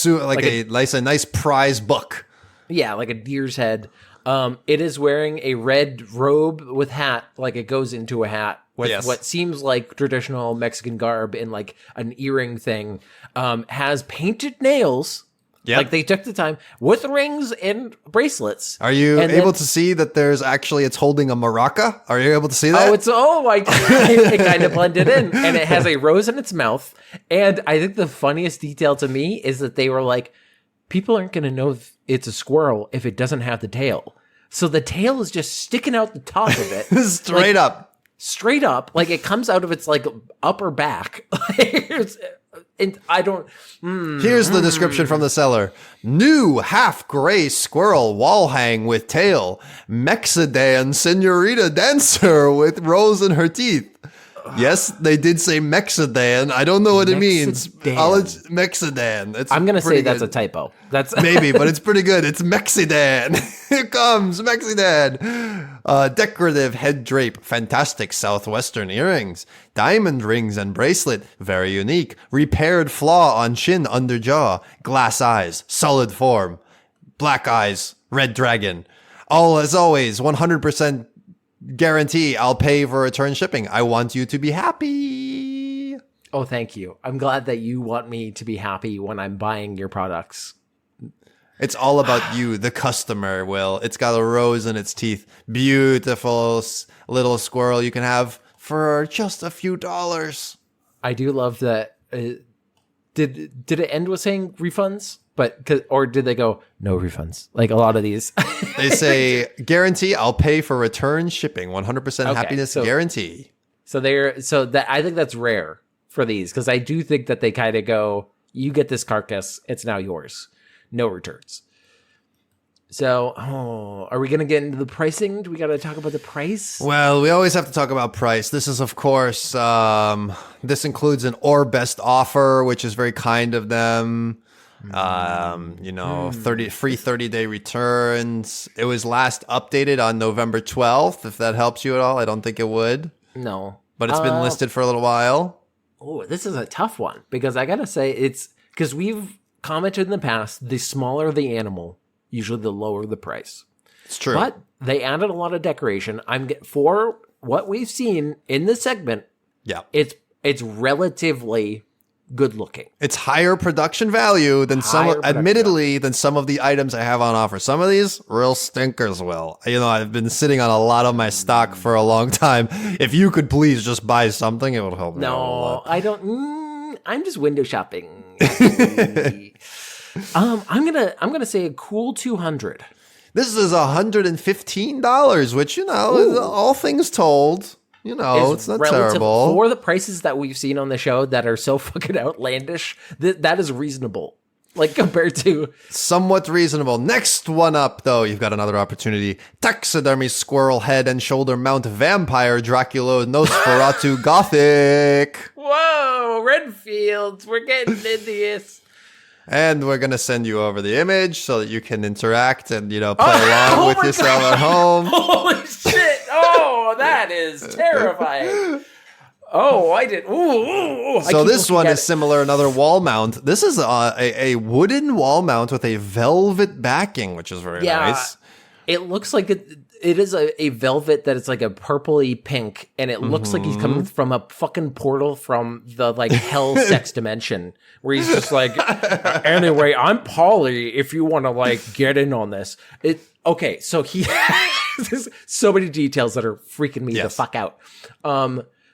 nice prize book.
Yeah, like a deer's head. It is wearing a red robe with hat, like it goes into a hat with what seems like traditional Mexican garb in like an earring thing. Has painted nails. Yep. Like they took the time with rings and bracelets.
Are you able to see that it's holding a maraca? Are you able to see that?
It kind of blended in, and it has a rose in its mouth. And I think the funniest detail to me is that they were like, people aren't going to know it's a squirrel if it doesn't have the tail. So the tail is just sticking out the top of it.
Straight up.
Like it comes out of its like upper back. And I don't.
Here's the description from the seller. New half-gray squirrel wall hang with tail. Mexidan senorita dancer with rose in her teeth. Yes, they did say Mexidan. I don't know what it means. Mexidan.
I'm going to say that's a typo. That's
maybe, but it's pretty good. It's Mexidan. Here comes Mexidan. Decorative head drape. Fantastic southwestern earrings. Diamond rings and bracelet. Very unique. Repaired flaw on chin under jaw. Glass eyes. Solid form. Black eyes. Red dragon. All as always, 100% guarantee I'll pay for return shipping. I want you to be happy.
Oh, thank you. I'm glad that you want me to be happy when I'm buying your products.
It's all about you, the customer, Will. It's got a rose in its teeth. Beautiful little squirrel you can have for just a few dollars.
I do love that. Did it end with saying refunds? Or did they go, no refunds? Like a lot of these.
They say, guarantee I'll pay for return shipping. 100% happiness guarantee.
I think that's rare for these, because I do think that they kind of go, you get this carcass, it's now yours. No returns. So, are we going to get into the pricing? Do we got to talk about the price?
Well, we always have to talk about price. This is, of course, this includes an or best offer, which is very kind of them. Free 30-day returns. It was last updated on November 12th, if that helps you at all. I don't think it would.
No.
But it's been listed for a little while.
Oh, this is a tough one because I got to say it's because we've commented in the past, the smaller the animal, usually the lower the price.
It's true.
But they added a lot of decoration. For what we've seen in this segment, it's relatively good looking.
It's higher production value than some of the items I have on offer. Some of these real stinkers will. I've been sitting on a lot of my stock for a long time. If you could please just buy something, it would help me out a lot.
I don't. I'm just window shopping. I'm gonna say a cool $200.
This is $115, which all things told. It's not terrible.
For the prices that we've seen on the show that are so fucking outlandish, that is reasonable. Like, compared to...
Somewhat reasonable. Next one up, though, you've got another opportunity. Taxidermy Squirrel Head and Shoulder Mount Vampire Dracula Nosferatu Gothic.
Whoa, Redfields, we're getting into this.
And we're going to send you over the image so that you can interact and, play along with yourself at home.
Holy shit. Oh, that is terrifying. Oh, I did. Ooh.
So this one is similar, another wall mount. This is a wooden wall mount with a velvet backing, which is very nice.
It looks like it is a velvet that is like a purpley pink, and it looks like he's coming from a fucking portal from the hell sex dimension, where he's just like, anyway, I'm Polly, if you want to get in on this. Okay, so he has so many details that are freaking me the fuck out.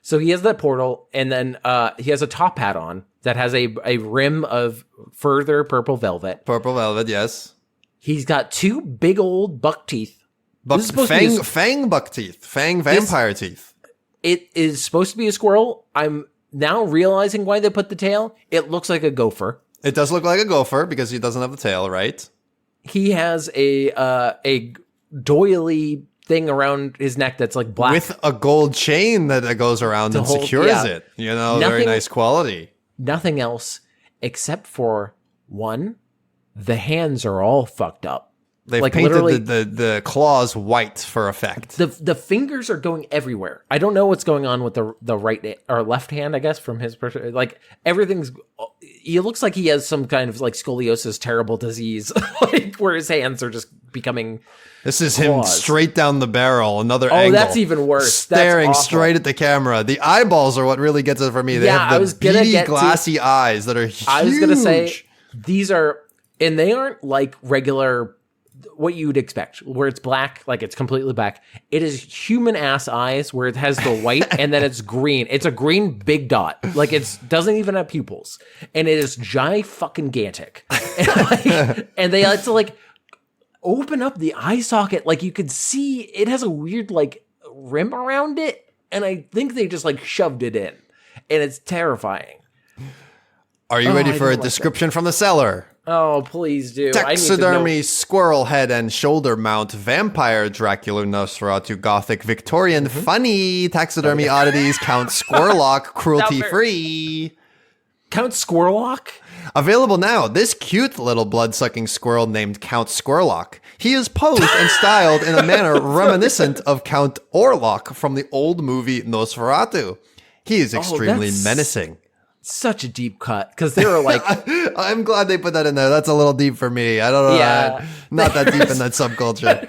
So he has that portal, and then he has a top hat on that has a rim of further purple velvet.
Purple velvet, yes.
He's got two big old buck teeth.
Fang buck teeth. Fang vampire teeth.
It is supposed to be a squirrel. I'm now realizing why they put the tail. It looks like a gopher.
It does look like a gopher because he doesn't have the tail, right?
He has a doily thing around his neck that's like black.
With a gold chain that goes around and secures it. Very nice quality.
Nothing else except for one, the hands are all fucked up.
They've painted the claws white for effect.
The fingers are going everywhere. I don't know what's going on with the right or left hand, I guess, from his perspective. Everything's... He looks like he has some kind of scoliosis, terrible disease, where his hands are just becoming...
This is him straight down the barrel, another angle.
Oh, that's even worse.
Staring straight at the camera. The eyeballs are what really gets it for me. They have the beady, glassy eyes that are huge.
I was going to say, these are... And they aren't regular... What you would expect, where it's black, it's completely black. It is human ass eyes where it has the white and then it's green. It's a green big dot. It doesn't even have pupils. And it is fucking-gantic. And they like to open up the eye socket. You could see it has a weird rim around it. And I think they just shoved it in. And it's terrifying.
Are you ready for a description from the seller?
Oh, please do.
Taxidermy Squirrel Head and Shoulder Mount Vampire Dracula Nosferatu Gothic Victorian Funny Taxidermy Oddities Count Squirrelok Cruelty Free.
Count Squirrelok?
Available now. This cute little blood-sucking squirrel named Count Squirrelok. He is posed and styled in a manner reminiscent of Count Orlok from the old movie Nosferatu. He is extremely menacing.
Such a deep cut, because they were
I'm glad they put that in there. That's a little deep for me. I don't know.
Yeah.
Not that deep in that subculture.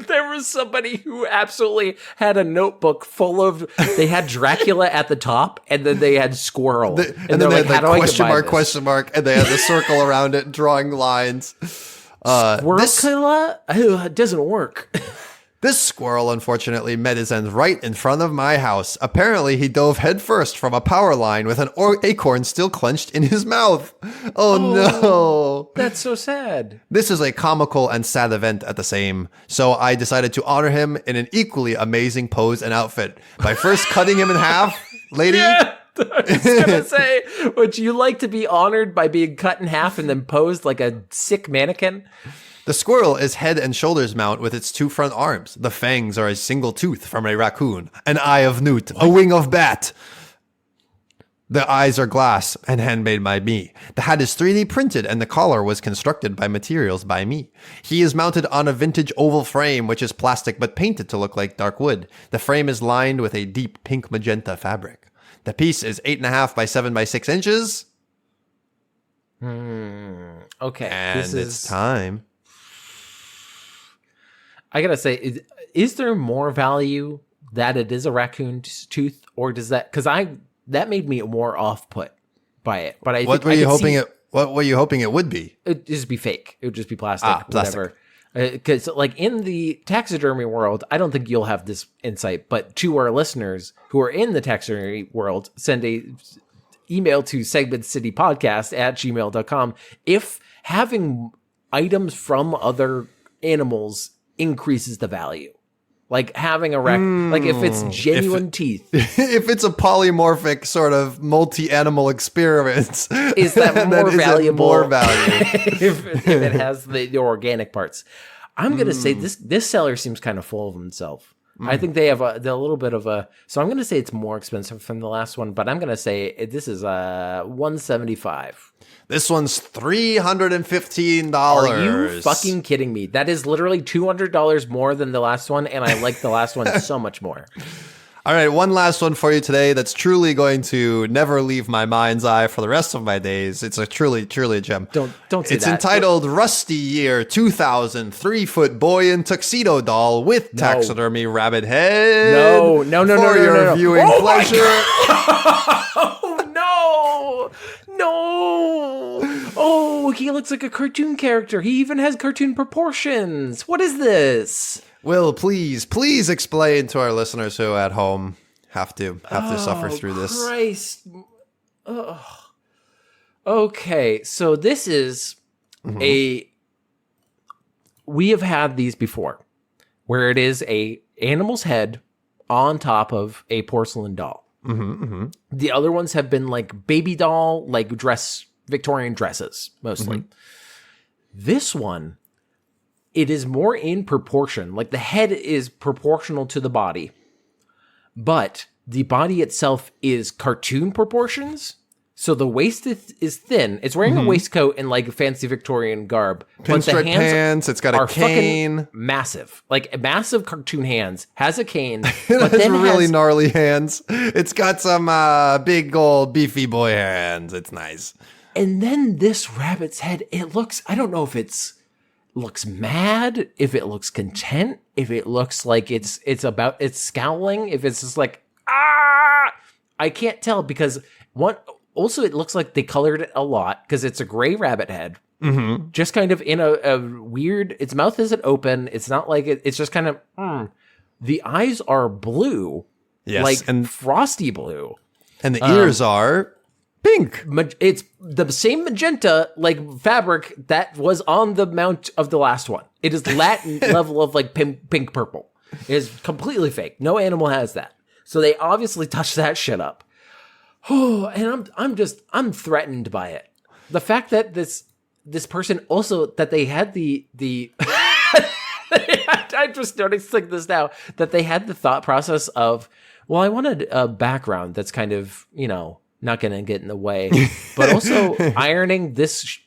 There was somebody who absolutely had a notebook full of, they had Dracula at the top, and then they had Squirrel.
And then they had the question mark, and they had the circle around it, drawing lines.
Squirrel? It doesn't work.
This squirrel, unfortunately, met his end right in front of my house. Apparently, he dove headfirst from a power line with an acorn still clenched in his mouth. Oh, no.
That's so sad.
This is a comical and sad event at the same, so I decided to honor him in an equally amazing pose and outfit by first cutting him in half, lady.
Yeah. I was going to say, would you like to be honored by being cut in half and then posed like a sick mannequin?
The squirrel is head and shoulders mount with its two front arms. The fangs are a single tooth from a raccoon, an eye of newt, a wing of bat. The eyes are glass and handmade by me. The hat is 3D printed and the collar was constructed by materials by me. He is mounted on a vintage oval frame which is plastic but painted to look like dark wood. The frame is lined with a deep pink magenta fabric. The piece is 8.5 by 7 by 6 inches.
Okay.
And it's time.
I gotta say, is there more value that it is a raccoon's tooth, or does that? Because that made me more off-put by it. But
What were you hoping it would be?
It'd just be fake. It would just be plastic. Whatever. Because like in the taxidermy world, I don't think you'll have this insight. But to our listeners who are in the taxidermy world, send a email to segmentcitypodcast@gmail.com if having items from other animals increases the value. Like having a like if it's genuine teeth.
If it's a polymorphic sort of multi-animal experience,
is that more valuable?
More value
if it has the organic parts. I'm going to say this seller seems kind of full of himself. I think they have a little bit of a, so I'm going to say it's more expensive from the last one, but I'm going to say this is $175.
This one's $315.
Are you fucking kidding me? That is literally $200 more than the last one, and I like the last one so much more.
All right, one last one for you today that's truly going to never leave my mind's eye for the rest of my days. It's a truly a gem.
Don't say
It's
that.
entitled Rusty Year 2000 3-foot boy in tuxedo doll with taxidermy rabbit head.
No.
For your viewing pleasure.
Oh, no. Oh, he looks like a cartoon character. He even has cartoon proportions. What is this?
Will, please explain to our listeners who at home have to suffer through this.
Christ. Ugh. Okay, so this is we have had these before, where it is a animal's head on top of a porcelain doll. The other ones have been like baby doll, like Victorian dresses, mostly. This one, it is more in proportion. Like the head is proportional to the body, but the body itself is cartoon proportions. So the waist is thin. It's wearing a waistcoat and like fancy Victorian garb.
Pinstripe hands. It's got a cane.
Massive. Like massive cartoon hands. Has a cane.
But then really gnarly hands. It's got some big old beefy boy hands. It's nice.
And then this rabbit's head, it looks, I don't know if it's looks mad, if it looks content, if it looks like it's scowling, if it's just like I can't tell, because also it looks like they colored it a lot because it's a gray rabbit head, just kind of in a weird, its mouth isn't open, it's not like it's just kind of the eyes are blue, like and frosty blue,
and the ears are pink.
It's the same magenta like fabric that was on the mount of the last one. It is Latin level of like pink purple. It is completely fake. No animal has that. So they obviously touched that shit up. Oh, and I'm threatened by it. The fact that this person also, that they had the I just noticed like this now, that they had the thought process of, well, I wanted a background that's kind of, not going to get in the way, but also ironing this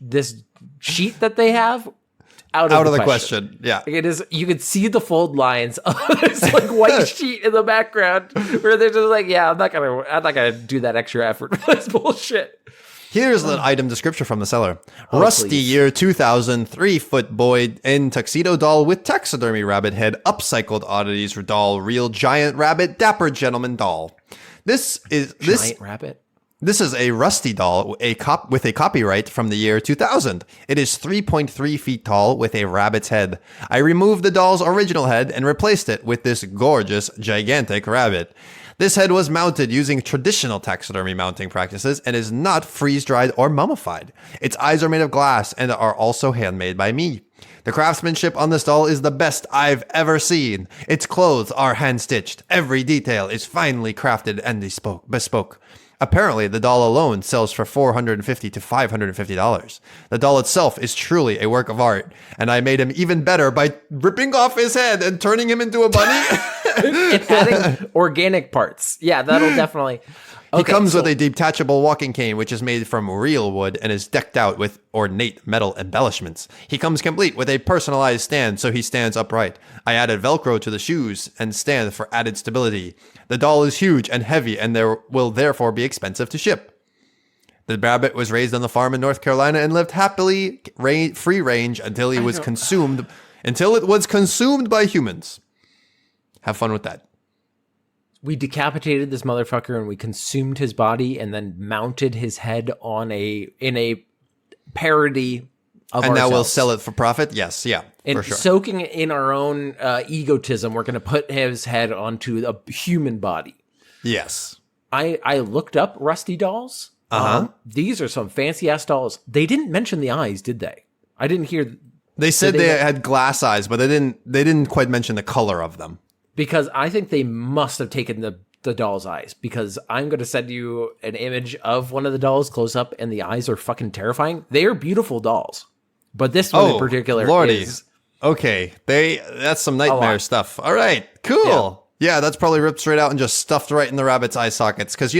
sheet that they have out of the question.
Yeah,
it is. You could see the fold lines of this like white sheet in the background where they're just like, yeah, I'm not gonna do that extra effort for this bullshit.
Here's the item description from the seller. Rusty please. Year 2000 3-foot boy in tuxedo doll with taxidermy rabbit head, upcycled oddities doll, real giant rabbit, dapper gentleman doll. Giant rabbit? This is a Rusty doll with a copyright from the year 2000. It is 3.3 feet tall with a rabbit's head. I removed the doll's original head and replaced it with this gorgeous, gigantic rabbit. This head was mounted using traditional taxidermy mounting practices and is not freeze-dried or mummified. Its eyes are made of glass and are also handmade by me. The craftsmanship on this doll is the best I've ever seen. Its clothes are hand-stitched. Every detail is finely crafted and bespoke. Apparently, the doll alone sells for $450 to $550. The doll itself is truly a work of art, and I made him even better by ripping off his head and turning him into a bunny.
And adding organic parts. Yeah, that'll definitely...
He comes with a detachable walking cane, which is made from real wood and is decked out with ornate metal embellishments. He comes complete with a personalized stand, so he stands upright. I added Velcro to the shoes and stand for added stability. The doll is huge and heavy, and there will therefore be expensive to ship. The rabbit was raised on the farm in North Carolina and lived happily free range until it was consumed by humans. Have fun with that.
We decapitated this motherfucker and we consumed his body and then mounted his head in a parody of ourselves. And now we'll
sell it for profit? Yes, yeah,
and
for sure.
Soaking in our own egotism, we're going to put his head onto a human body.
Yes.
I looked up Rusty dolls. These are some fancy-ass dolls. They didn't mention the eyes, did they? I didn't hear...
They said they had glass eyes, but they didn't quite mention the color of them.
Because I think they must have taken the doll's eyes, because I'm going to send you an image of one of the dolls close up, and the eyes are fucking terrifying. They are beautiful dolls, but this one in particular is...
Okay, that's some nightmare stuff. All right, cool. Yeah, that's probably ripped straight out and just stuffed right in the rabbit's eye sockets, because,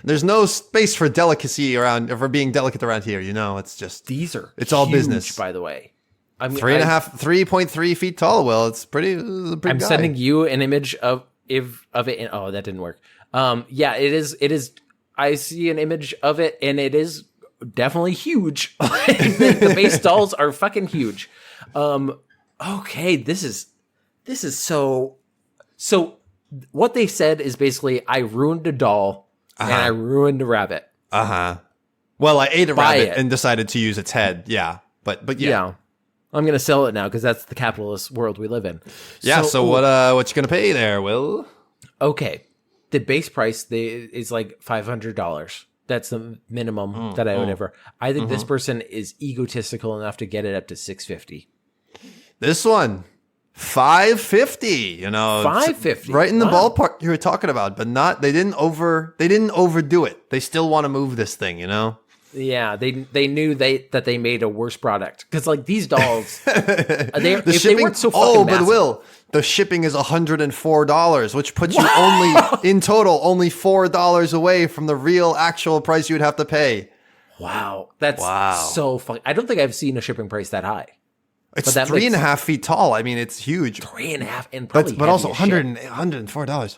there's no space for delicacy for being delicate around here, it's just... It's all business.
By the way.
3.3 feet tall. Well, it's pretty. I'm
sending you an image of it. Oh, that didn't work. Yeah, it is. I see an image of it, and it is definitely huge. The base dolls are fucking huge. Okay, this is so. So what they said is basically, I ruined a doll and I ruined a rabbit.
Well, I ate a rabbit and decided to use its head. Yeah, but yeah.
I'm going to sell it now because that's the capitalist world we live in.
Yeah, so what you going to pay there, Will?
Okay. The base price is like $500. That's the minimum that I would ever. I think this person is egotistical enough to get it up to $650.
This one, $550,
$550.
Right in the ballpark you were talking about, but they didn't overdo it. They still want to move this thing,
Yeah, they knew that they made a worse product, because like these dolls, if they weren't so fucking massive.
But Will, the shipping is $104, which puts you only $4 away from the real actual price you would have to pay.
Wow, that's so funny. I don't think I've seen a shipping price that high.
It's 3.5 feet tall. I mean, it's huge.
3.5, and probably
but also $104.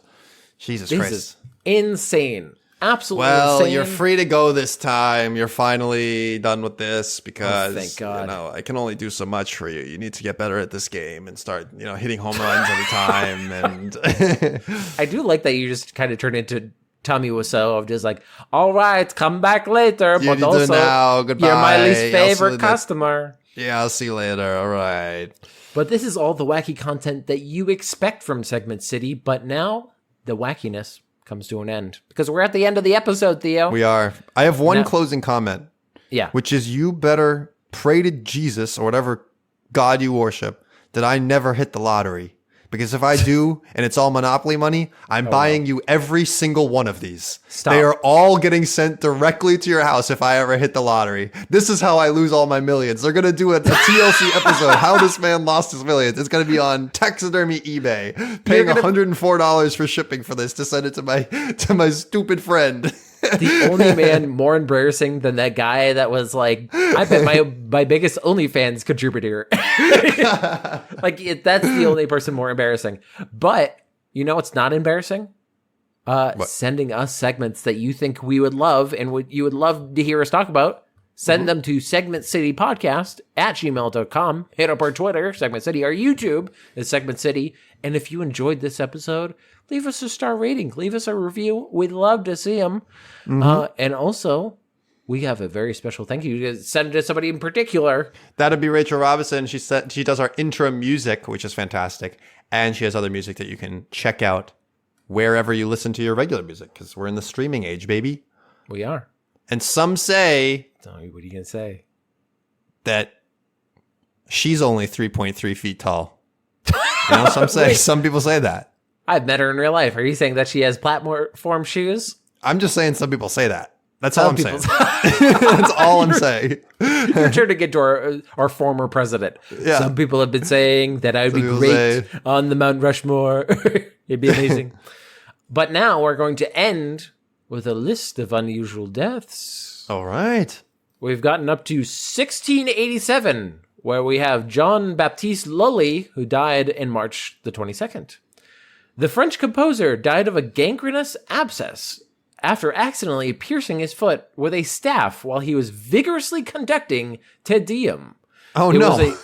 Jesus Christ,
is insane. Absolutely insane.
You're free to go this time. You're finally done with this because
thank God.
I can only do so much for you. You need to get better at this game and start, hitting home runs every time. And
I do like that you just kind of turn into Tommy Wiseau of just like, all right, come back later, but also
now. Goodbye.
You're my least favorite customer.
Yeah, I'll see you later. All right.
But this is all the wacky content that you expect from Segment City, but now the wackiness comes to an end because we're at the end of the episode, Theo.
We are. I have one closing comment.
Yeah.
Which is, you better pray to Jesus or whatever God you worship that I never hit the lottery. Because if I do, and it's all Monopoly money, I'm buying you every single one of these.
Stop.
They are all getting sent directly to your house if I ever hit the lottery. This is how I lose all my millions. They're going to do a TLC episode, How This Man Lost His Millions. It's going to be on Taxidermy eBay, paying $104 for shipping for this to send it to my stupid friend.
The only man more embarrassing than that guy that was like, I bet my biggest OnlyFans contributor. That's the only person more embarrassing. But it's not embarrassing? Sending us segments that you think we would love and you would love to hear us talk about. Send them to segmentcitypodcast@gmail.com. Hit up our Twitter, Segment City. Our YouTube is Segment City. And if you enjoyed this episode, leave us a star rating. Leave us a review. We'd love to see them. And also, we have a very special thank you to send to somebody in particular.
That'd be Rachel Robinson. She does our intro music, which is fantastic. And she has other music that you can check out wherever you listen to your regular music, because we're in the streaming age, baby.
We are.
And some say...
What are you going to say?
That she's only 3.3 feet tall. Some people say that.
I've met her in real life. Are you saying that she has platform shoes?
I'm just saying some people say that. That's all I'm saying. That's all I'm saying.
You're trying to get to our former president. Yeah. Some people have been saying that I would be great on the Mount Rushmore. It'd be amazing. But now we're going to end with a list of unusual deaths.
All right.
We've gotten up to 1687, where we have Jean Baptiste Lully, who died in March the 22nd. The French composer died of a gangrenous abscess after accidentally piercing his foot with a staff while he was vigorously conducting Te Deum.
Oh, no.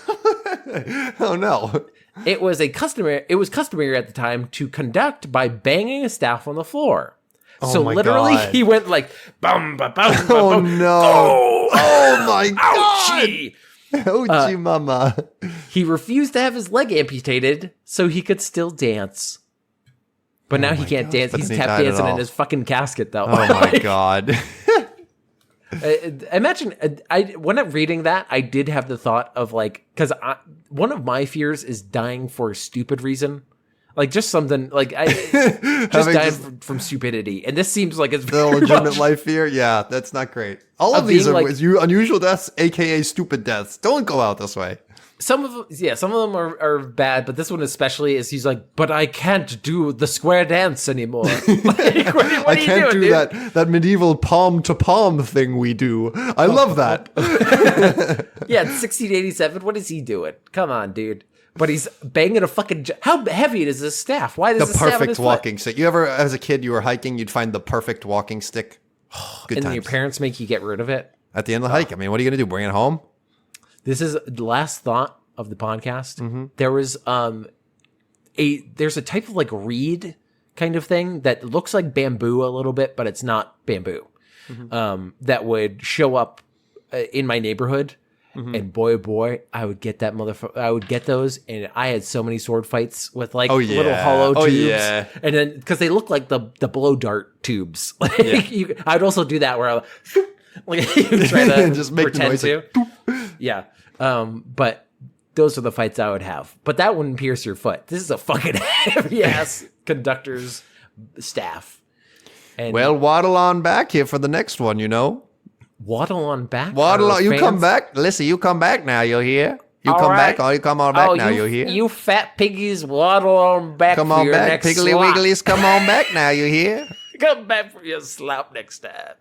Oh, no.
It was customary at the time to conduct by banging a staff on the floor.
Oh,
so literally,
God.
he went like, bum, ba, bum, ba,
Oh,
bum.
no. Oh, my God.
Ouchie!
Ouchie, mama.
He refused to have his leg amputated so he could still dance. But now he can't dance. He's tap dancing in his fucking casket, though.
Oh, my God.
Imagine, when I'm reading that, I did have the thought of like, because one of my fears is dying for a stupid reason. Like just something like dying from stupidity, and this seems like it's
the legitimate life fear. Yeah, that's not great. All of these are like, unusual deaths, aka stupid deaths. Don't go out this way.
Some of them are bad, but this one especially is he's like, but I can't do the square dance anymore. Like, what
I can't do that medieval palm to palm thing we do. I love that.
Yeah, it's 1687. What is he doing? Come on, dude. But he's banging a fucking... How heavy is this staff? Why does
the
this staff
perfect walking stick? You ever, as a kid, you were hiking, you'd find the perfect walking stick. Good
and
times.
then your parents make you get rid of it?
At the end of the hike. I mean, what are you going to do? Bring it home?
This is the last thought of the podcast.
Mm-hmm.
There was there's a type of like reed kind of thing that looks like bamboo a little bit, but it's not bamboo. Mm-hmm. That would show up in my neighborhood. Mm-hmm. And boy, oh boy, I would get that motherfucker. I would get those, and I had so many sword fights with like little hollow tubes. Yeah. And then because they look like the blow dart tubes. Like I'd also do that where I like you try to
just make the noise
to. Yeah. But those are the fights I would have. But that wouldn't pierce your foot. This is a fucking heavy ass conductor's staff. And
well, waddle on back here for the next one.
Waddle on back.
Waddle on. You come back. Listen, you come back now. You'll hear. You all come right. back. Oh, you come on back now. You'll hear.
You fat piggies, waddle on back.
Come
for
on
your
back,
next
Piggly
slap.
Wigglies. Come on back now. You hear.
Come back for your slap next time.